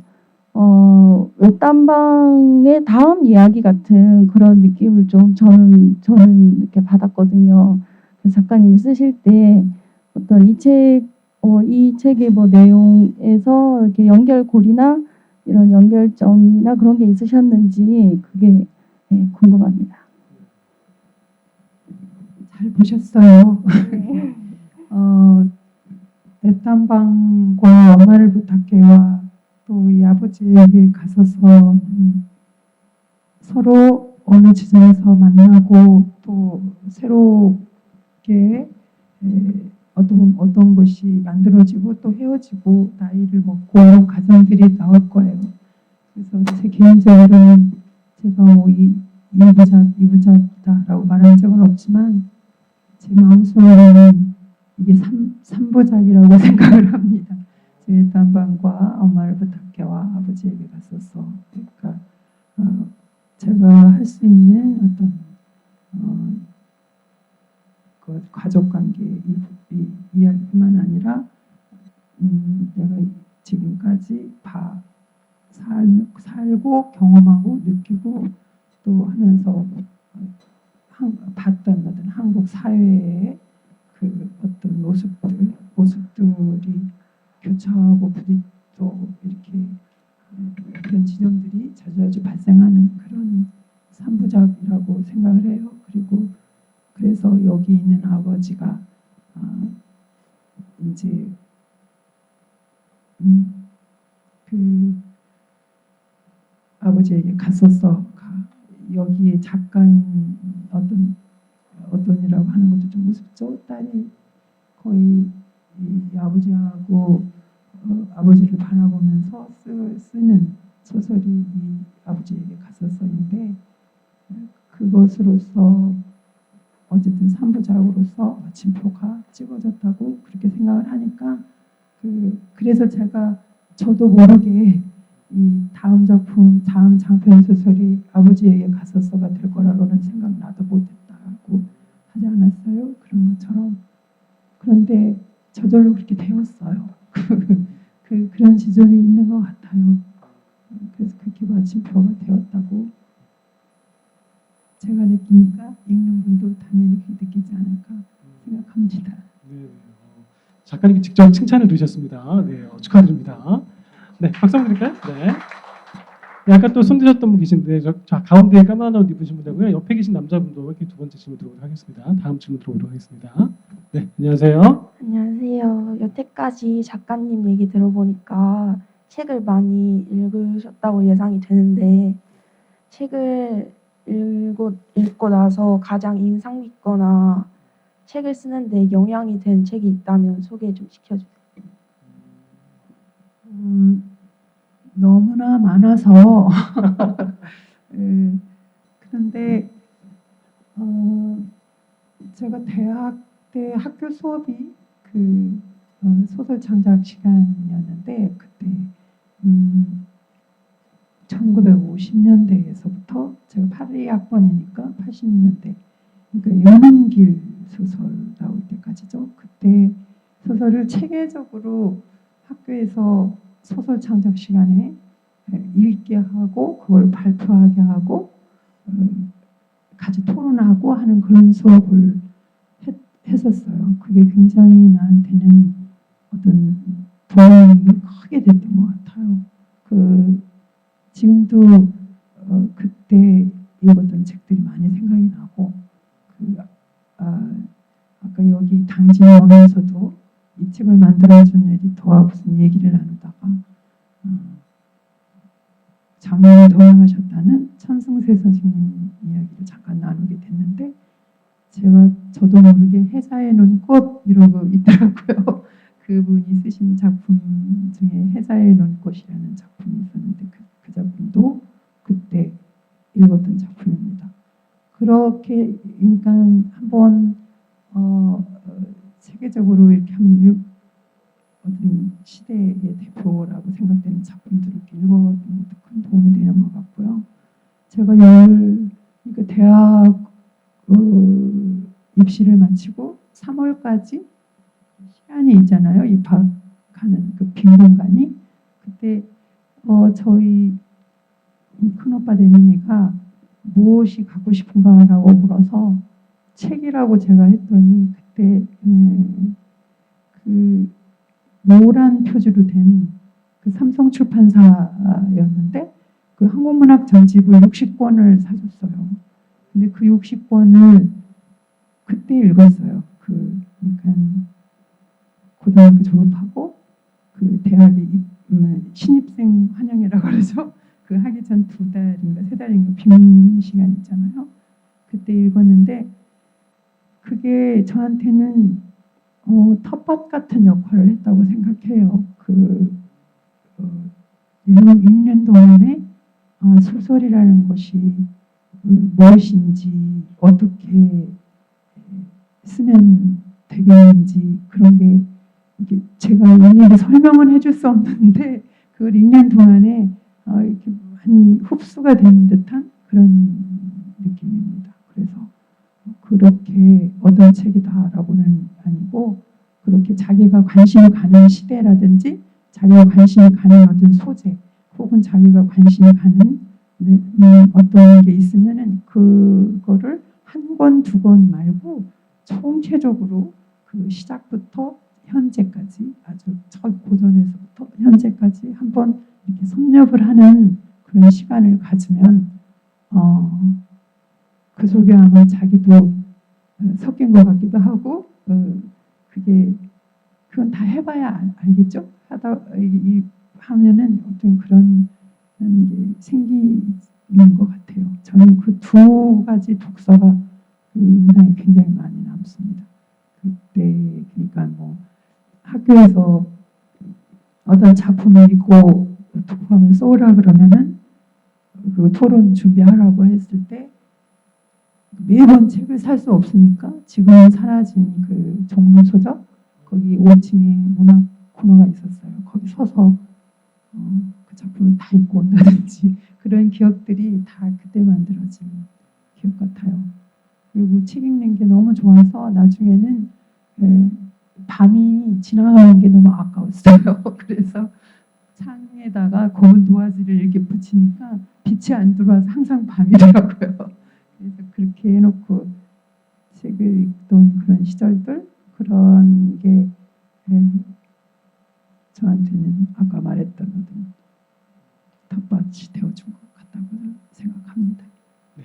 외딴방의 다음 이야기 같은 그런 느낌을 좀 저는 이렇게 받았거든요. 그래서 작가님이 쓰실 때 어떤 이 책의 뭐 내용에서 이렇게 연결고리나 이런 연결점이나 그런 게 있으셨는지 그게 궁금합니다. 잘 보셨어요. 외딴방과 엄마를 부탁해와 또 이 아버지에게 가서서 서로 어느 지점에서 만나고 또 새롭게 어떤 것이 만들어지고 또 헤어지고 나이를 먹고 이런 과정들이 나올 거예요. 그래서 제 개인적으로는 제가 뭐 이부작이다라고 말한 적은 없지만 제 마음속으로는 이게 3부작이라고 생각을 합니다. 제 외딴방과 엄마를 부탁해와 아버지에게 갔었어. 그러니까 제가 할 수 있는 어떤 그 가족관계 이야기뿐만 아니라 내가 지금까지 살고 경험하고 느끼고 또 하면서 봤던 어떤 한국 사회의 그 어떤 모습들이 교차하고 또 이렇게 그런 지점들이 자주 발생하는 그런 3부작이라고 생각을 해요. 그리고 그래서 여기 있는 아버지가 이제 그 아버지에게 갔었어. 여기에 작가인 어떤이라고 하는 것도 좀 우습죠. 딸이 거의 이 아버지하고 아버지를 바라보면서 쓰는 소설이 이 아버지에게 갔었어인데 그것으로서 어쨌든 3부작으로서 마침표가 찍어졌다고 그렇게 생각을 하니까 그래서 저도 모르게 이 다음 작품, 다음 장편 소설이 아버지에게 갔었어가 될 거라고는 생각 나도 못했다고 하지 않았어요? 그런 것처럼. 그런데 저절로 그렇게 되었어요. 그런 지점이 있는 것 같아요. 그래서 그렇게 마침표가 되었다고 제가 느끼니까 읽는 분도 당연히 그렇게 느끼지 않을까 생각합니다. 네, 작가님께 직접 칭찬을 주셨습니다. 네, 축하드립니다. 네, 박수 한번 드릴까요? 네. 아까 또 손 드셨던 분 계신데 저 가운데 까만 옷 입으신 분이고요. 옆에 계신 남자분도 이렇게 두 번째 질문 들어보도록 하겠습니다. 다음 질문 들어보도록 하겠습니다. 네, 안녕하세요. 안녕하세요. 여태까지 작가님 얘기 들어보니까 책을 많이 읽으셨다고 예상이 되는데 책을 읽고 나서 가장 인상 깊거나 책을 쓰는데 영향이 된 책이 있다면 소개 좀 시켜주세요. 너무나 많아서 그런데 제가 대학 때 학교 수업이 소설 창작 시간이었는데 그때 1950년대에서부터 제가 82학번이니까 80년대 그러니까 윤은길 소설 나올 때까지죠. 그때 소설을 체계적으로 학교에서 소설 창작 시간에 읽게 하고 그걸 발표하게 하고 같이 토론하고 하는 그런 수업을 했었어요. 그게 굉장히 나한테는 어떤 도움이 크게 됐던 것 같아요. 지금도 그때 읽었던 책들이 많이 생각이 나고 아까 여기 당진에 오면서도 이 책을 만들어준 에디터와 무슨 얘기를 나누다가 작년에 돌아가셨다는 천승세 선생님 이야기를 잠깐 나누게 됐는데 저도 모르게 해자의 눈꽃 이러고 있더라고요. 그분이 쓰신 작품 중에 해자의 눈꽃이라는 작품이 있었는데 그 작품도 그때 읽었던 작품입니다. 그렇게 그러니까 한번 세계적으로 이렇게 한번 어떤 시대의 대표라고 생각되는 작품들을 읽어보는 것도 큰 도움이 되는 것 같고요. 제가 그러니까 대학 입시를 마치고 3월까지 시간이 있잖아요. 입학하는 그 빈 공간이. 그때 저희 큰오빠 되는이가 무엇이 갖고 싶은가라고 물어서 책이라고 제가 했더니 그때 그 노란 표지로 된 그 삼성 출판사였는데 그 한국문학 전집을 60권을 사줬어요. 근데 그 60권을 그때 읽었어요. 그러니까 고등학교 졸업하고 그 대학에 신입생 환영회라고 그러죠. 그 하기 전 2달인가 3달인가 빈 시간 있잖아요. 그때 읽었는데 그게 저한테는 텃밭 같은 역할을 했다고 생각해요. 읽는 동안에 소설이라는 것이 무엇인지 어떻게 쓰면 되겠는지 그런 게 이게 제가 일일이 설명은 해줄 수 없는데 그걸 읽는 동안에 이렇게 많이 흡수가 되는 듯한 그런 느낌입니다. 그래서 그렇게 얻은 책이다라고는 아니고 그렇게 자기가 관심이 가는 시대라든지 자기가 관심이 가는 어떤 소재 혹은 자기가 관심이 가는 어떤 게 있으면은 그거를 한 권, 두 권 말고 총체적으로 그 시작부터 현재까지 아주 고전에서부터 현재까지 한번 이렇게 섭렵을 하는 그런 시간을 가지면 그 속에 아마 자기도 섞인 것 같기도 하고 그건 다 해봐야 알겠죠. 하면은 어떤 그런 게 생기는 것 같아요. 저는 그 두 가지 독서가 인상이 굉장히 많이 남습니다. 그때 그러니까 뭐 학교에서 어떤 작품을 읽고 두고 가면 써오라 그러면은 그 토론 준비하라고 했을 때 매번 책을 살 수 없으니까 지금은 사라진 그 종로서적 거기 5층에 문학 코너가 있었어요. 거기 서서 그 작품을 다 읽고 온다든지 그런 기억들이 다 그때 만들어진 기억 같아요. 그리고 책 읽는 게 너무 좋아서 나중에는 밤이 지나가는 게 너무 아까웠어요. 그래서 창에다가 검은 도화지를 이렇게 붙이니까 빛이 안 들어와서 항상 밤이더라고요. 그래서 그렇게 해놓고 책을 읽던 그런 시절들 그런 게 저한테는 아까 말했던 어떤 텃밭이 되어준 것 같다고 생각합니다. 잘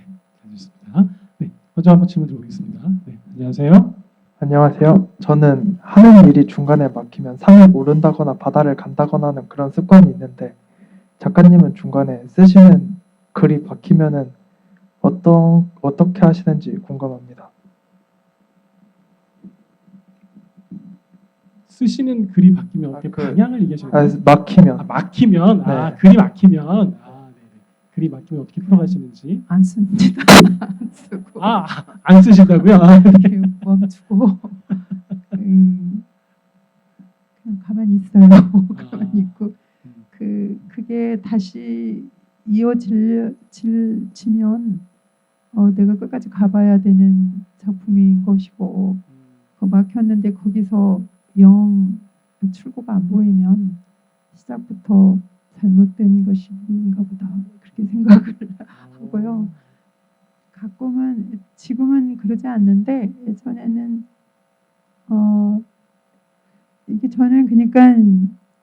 주셨습니다. 네, 먼저 한번 질문 드려보겠습니다. 네, 안녕하세요. 안녕하세요. 저는 하는 일이 중간에 막히면 산을 오른다거나 바다를 간다거나 하는 그런 습관이 있는데 작가님은 중간에 쓰시는 글이 막히면은 어떻게 하시는지 궁금합니다. 쓰시는 글이 바뀌면 어떻게 방향을 얘기하시는 아, 거예요? 막히면 막히면, 네. 글이 막히면, 네네. 글이 막히면 어떻게 풀어가시는지. 안 씁니다. 안 쓰고 안 쓰신다고요? 이렇게 멈추고 그냥 가만히 있어요. 가만히 있고 그게 다시 이어지면 내가 끝까지 가봐야 되는 작품인 것이고 막혔는데 거기서 영 출구가 안 보이면 시작부터 잘못된 것인가 보다 그렇게 생각을 하고요. 가끔은 지금은 그러지 않는데 예전에는 이게 저는 그러니까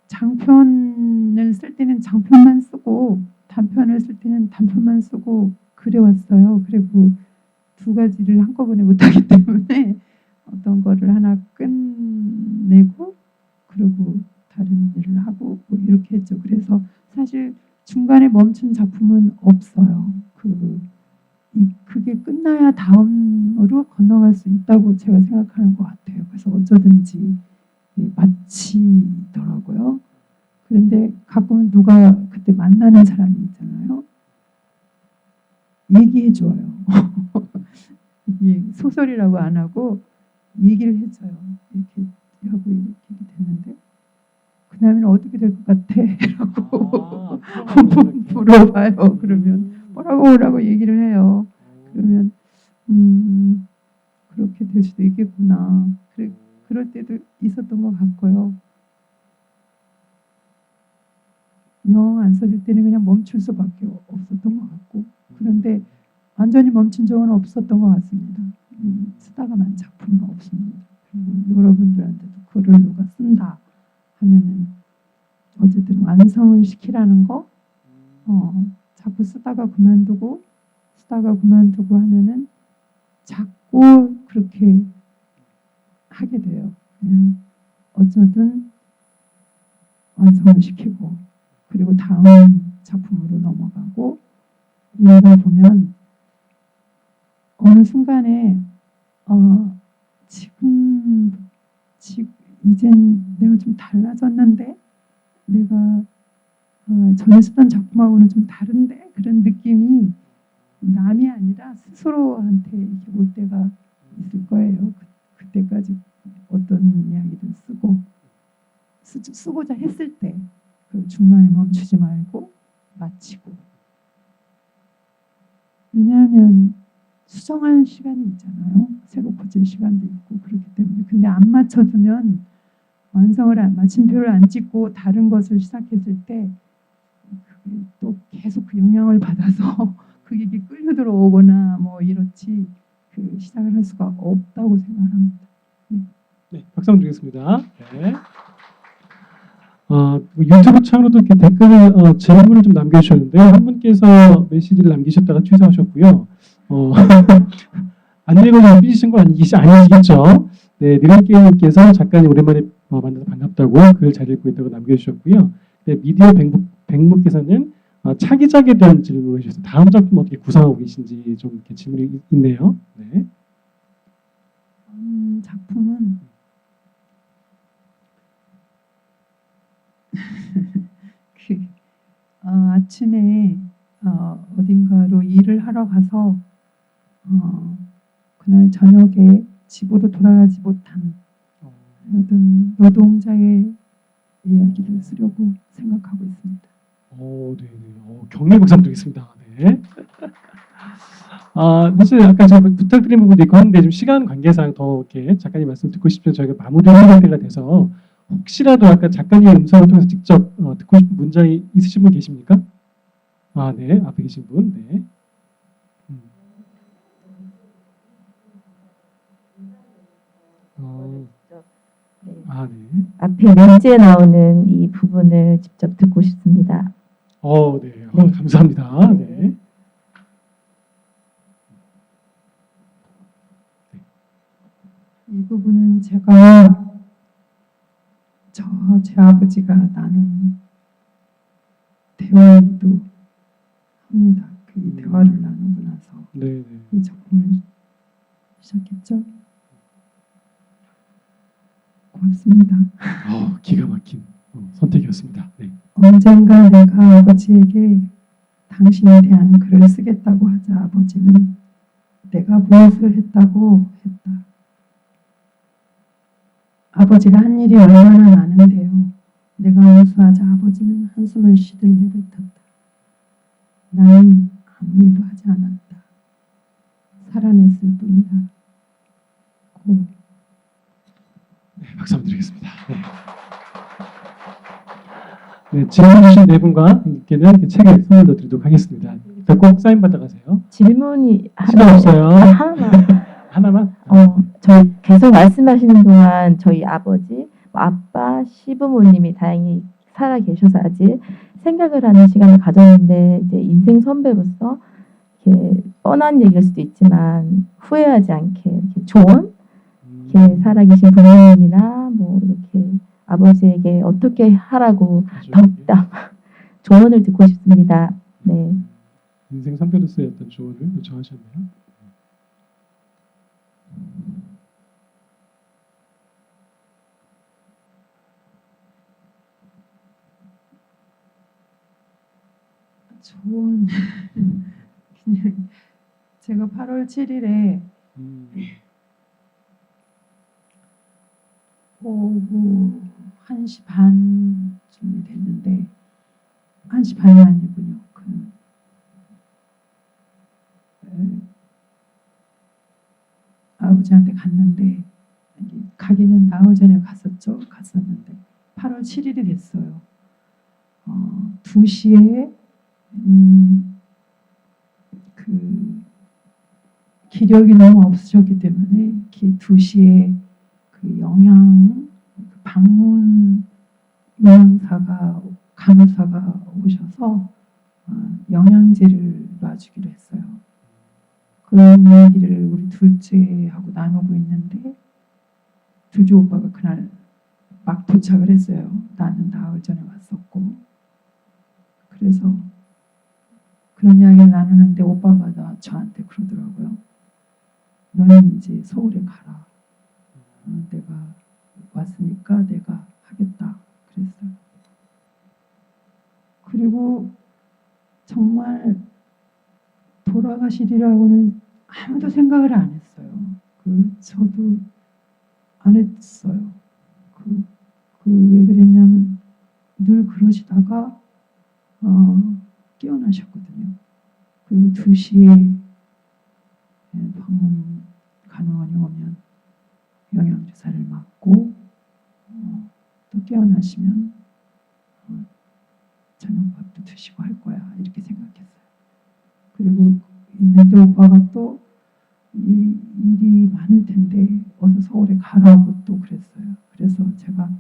장편을 쓸 때는 장편만 쓰고 단편을 쓸 때는 단편만 쓰고 그래왔어요. 그리고 두 가지를 한꺼번에 못하기 때문에 어떤 거를 하나 끝내고 그리고 다른 일을 하고 뭐 이렇게 했죠. 그래서 사실 중간에 멈춘 작품은 없어요. 그게 끝나야 다음으로 건너갈 수 있다고 제가 생각하는 것 같아요. 그래서 어쩌든지 마치더라고요. 그런데 가끔은 누가 그때 만나는 사람이 있잖아요. 얘기해줘요. 이게 소설이라고 안 하고 얘기를 해줘요. 이렇게 하고 이렇게 됐는데 그 다음에는 어떻게 될 것 같아? 라고 물어봐요. 그러면 뭐라고 얘기를 해요. 그러면 그렇게 될 수도 있겠구나. 그럴 때도 있었던 것 같고요. 영 안 써질 때는 그냥 멈출 수밖에 없었던 것 같고 그런데 완전히 멈춘 적은 없었던 것 같습니다. 쓰다가만 작품은 없습니다. 그리고 여러분들한테도 글을 누가 쓴다 하면은 어쨌든 완성을 시키라는 거 자꾸 쓰다가 그만두고 하면은 자꾸 그렇게 하게 돼요. 그냥 어쩌든 완성을 시키고 그리고 다음 작품으로 넘어가고 이러다 보면 어느 순간에 지금 이젠 내가 좀 달라졌는데 내가 전에 쓰던 작품하고는 좀 다른데 그런 느낌이 남이 아니라 스스로한테 이렇게 올 때가 있을 거예요. 그때까지 어떤 이야기든 쓰고자 했을 때 그 중간에 멈추지 말고 마치고 왜냐하면 수정할 시간이 있잖아요. 새로 고칠 시간도 있고 그렇기 때문에 근데 안 맞춰두면 마침표를 안 찍고 다른 것을 시작했을 때 그게 또 계속 그 영향을 받아서 그게 이렇게 끌려 들어오거나 뭐 이렇지 그 시작을 할 수가 없다고 생각합니다. 네, 박수 한번 드리겠습니다. 네. 유튜브 창으로도 이렇게 댓글을 질문을 좀 남겨주셨는데요. 한 분께서 메시지를 남기셨다가 취소하셨고요. 안 읽어서 삐지신 거 아니시겠죠? 네, 느린게임님께서 작가님 오랜만에 만나서 반갑다고 글 잘 읽고 있다고 남겨주셨고요. 네, 미디어 백묵께서는 차기작에 대한 질문을 해주셨어요. 다음 작품 어떻게 구상하고 계신지 좀 이렇게 질문이 있네요. 네. 작품은 아침에 어딘가로 일을 하러 가서 그날 저녁에 집으로 돌아가지 못한 어떤 노동자의 이야기를 쓰려고 생각하고 있습니다. 네. 경례 박수 드리겠습니다. 네. 사실 아까 제가 부탁드린 부분도 있고 한데 좀 시간 관계상 더 이렇게 작가님 말씀 듣고 싶으면 저희가 마무리할 때가 돼서 혹시라도 아까 작가님의 음성을 통해서 직접 듣고 싶은 문장이 있으신 분 계십니까? 네. 앞에 계신 분. 네. 네. 네. 앞에 렌즈에 나오는 이 부분을 직접 듣고 싶습니다. 네. 네. 감사합니다. 네. 이 부분은 제가 제 아버지가 나눈 대화이기도 합니다. 그 대화를 나누고 나서 네, 네. 이 작품을 시작했죠. 고맙습니다. 기가 막힌 선택이었습니다. 네. 언젠가 내가 아버지에게 당신에 대한 글을 쓰겠다고 하자 아버지는 내가 무엇을 했다고 했다. 아버지가 한 일이 얼마나 많은데요. 내가 응수하자 아버지는 한숨을 쉬듯 내뱉었다. 나는 아무 일도 하지 않았다. 살아냈을 뿐이다. 고. 네, 박수 한번 드리겠습니다. 네. 네, 질문 주신 네 분과께는 책을 선물로 드리도록 하겠습니다. 꼭 사인 받아가세요. 질문이 시간 없어요. 하나만. 하나만? 저희 계속 말씀하시는 동안 저희 아버지, 아빠, 시부모님이 다행히 살아 계셔서 아직 생각을 하는 시간을 가졌는데 이제 인생 선배로서 이렇게 뻔한 얘기일 수도 있지만 후회하지 않게 이렇게 조언, 이렇게 살아계신 부모님이나 뭐 이렇게 아버지에게 어떻게 하라고 덕담 조언을 듣고 싶습니다. 네. 인생 선배로서의 어떤 조언을 요청하셨네요. 조언 그냥 제가 8월 7일에 오후 1시 반쯤이 됐는데 1시 반이 아니군요. 아버지한테 갔는데 가기는 나흘 전에 갔었는데 8월 7일이 됐어요. 2시에 그 기력이 너무 없으셨기 때문에 2시에 그 방문 요양사가 간호사가 오셔서 영양제를 놔주기로 했어요. 그런 이야기를 우리 둘째하고 나누고 있는데 둘째 오빠가 그날 막 도착을 했어요. 나는 나흘 전에 왔었고. 그래서 그런 이야기를 나누는데 오빠가 저한테 그러더라고요. 너는 이제 서울에 가라. 내가 왔으니까 내가 하겠다. 그랬어요. 그리고 정말 돌아가시리라고는 아무도 생각을 안 했어요. 저도 안 했어요. 왜 그랬냐면 늘 그러시다가 깨어나셨거든요. 그리고 2시에 방문 간호원이 오면 영양주사를 맞고 또 깨어나시면 저녁밥도 드시고 할 거야 이렇게 생각했어요. 그리고 있는데 오빠가 또 일이 많을 텐데 어서 서울에 가라고 또 그랬어요. 그래서 제가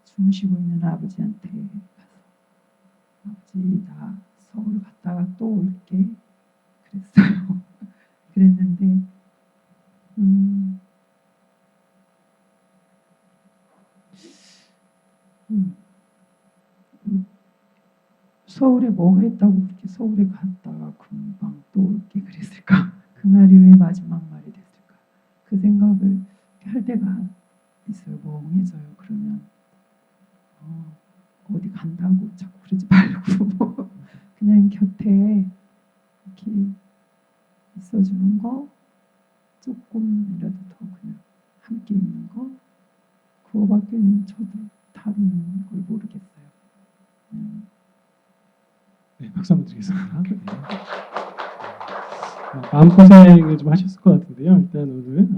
주무시고 있는 아버지한테 가서 아버지 나 서울 갔다가 또 올게 그랬어요. 그랬는데 서울에 뭐가 있다고 그렇게 서울에 갔다가 금방 또 올게 그랬을까? 그 말이 왜 마지막 말이 됐을까? 그 생각을 할 때가 있어요. 멍해져요. 그러면 어디 간다고 자꾸 그러지 말고 그냥 곁에 이렇게 있어주는 거 조금이라도 더 그냥 함께 있는 거 그거밖에는 저도 다른 걸 모르겠어요. 네, 박수 한번 드리겠습니다. 네. 마음고생을 좀 하셨을 것 같은데요. 일단 오늘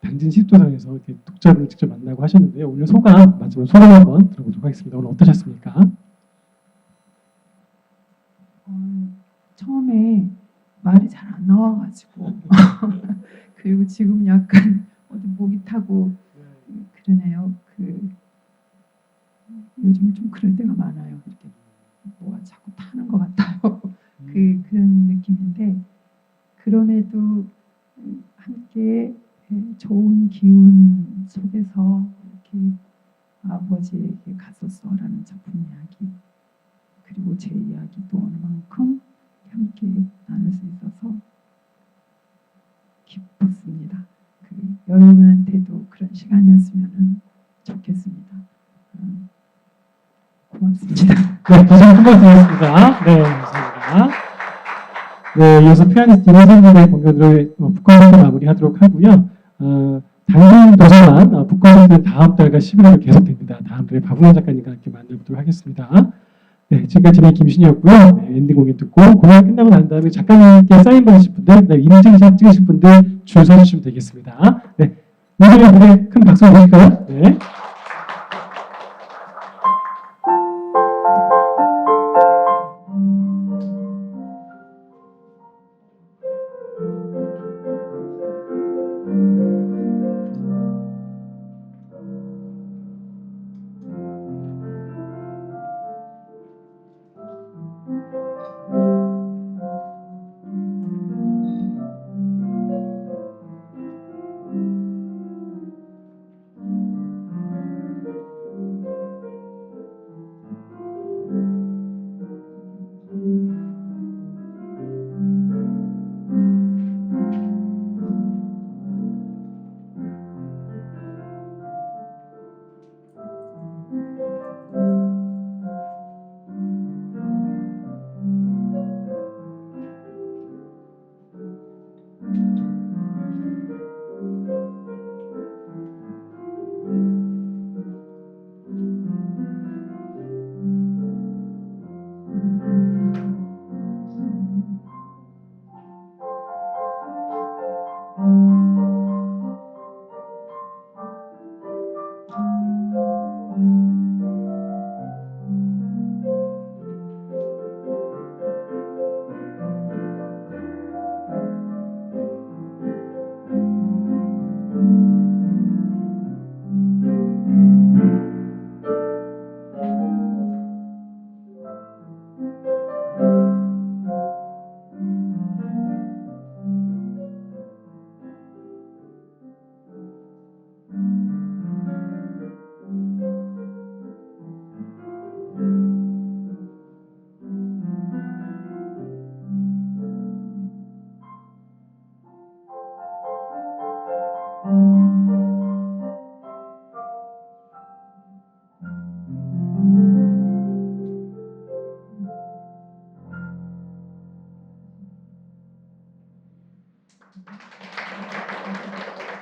당진 시도상에서 이렇게 독자분을 직접 만나고 하셨는데요. 오늘 마지막 소감 한번 들어보도록 하겠습니다. 오늘 어떠셨습니까? 처음에 말이 잘 안 나와가지고 그리고 지금 약간 어디 목이 타고 그러네요. 요즘 좀 그럴 때가 많아요. 이렇게 뭐가 그럼에도 함께 좋은 기운 속에서 이렇게 아버지에게 갔었어라는 작품 이야기 그리고 제 이야기도 어느 만큼 함께 나눌 수 있어서 기뻤습니다. 여러분한테도 그런 시간이었으면 좋겠습니다. 고맙습니다. 네, 다시 한번 드리겠습니다. 네, 감사합니다. 네, 이어서 피아니스트 이선생님의 공연을 북콘서트 마무리하도록 하고요. 단순 도서관 북콘서트는 다음 달과 11월에 계속됩니다. 다음 달에 박은영 작가님과 함께 만나보도록 하겠습니다. 네, 지금까지 진행 김신이었고요. 네, 엔딩 공연 듣고 공연 끝나고 난 다음에 작가님께 사인 받으실 분들, 그다음에 인증샷 찍으실 분들 줄 서주시면 되겠습니다. 네, 이분의 무대 큰 박수 주실까요? 네.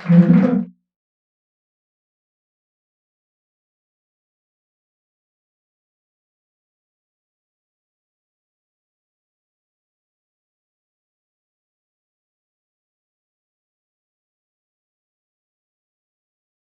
네.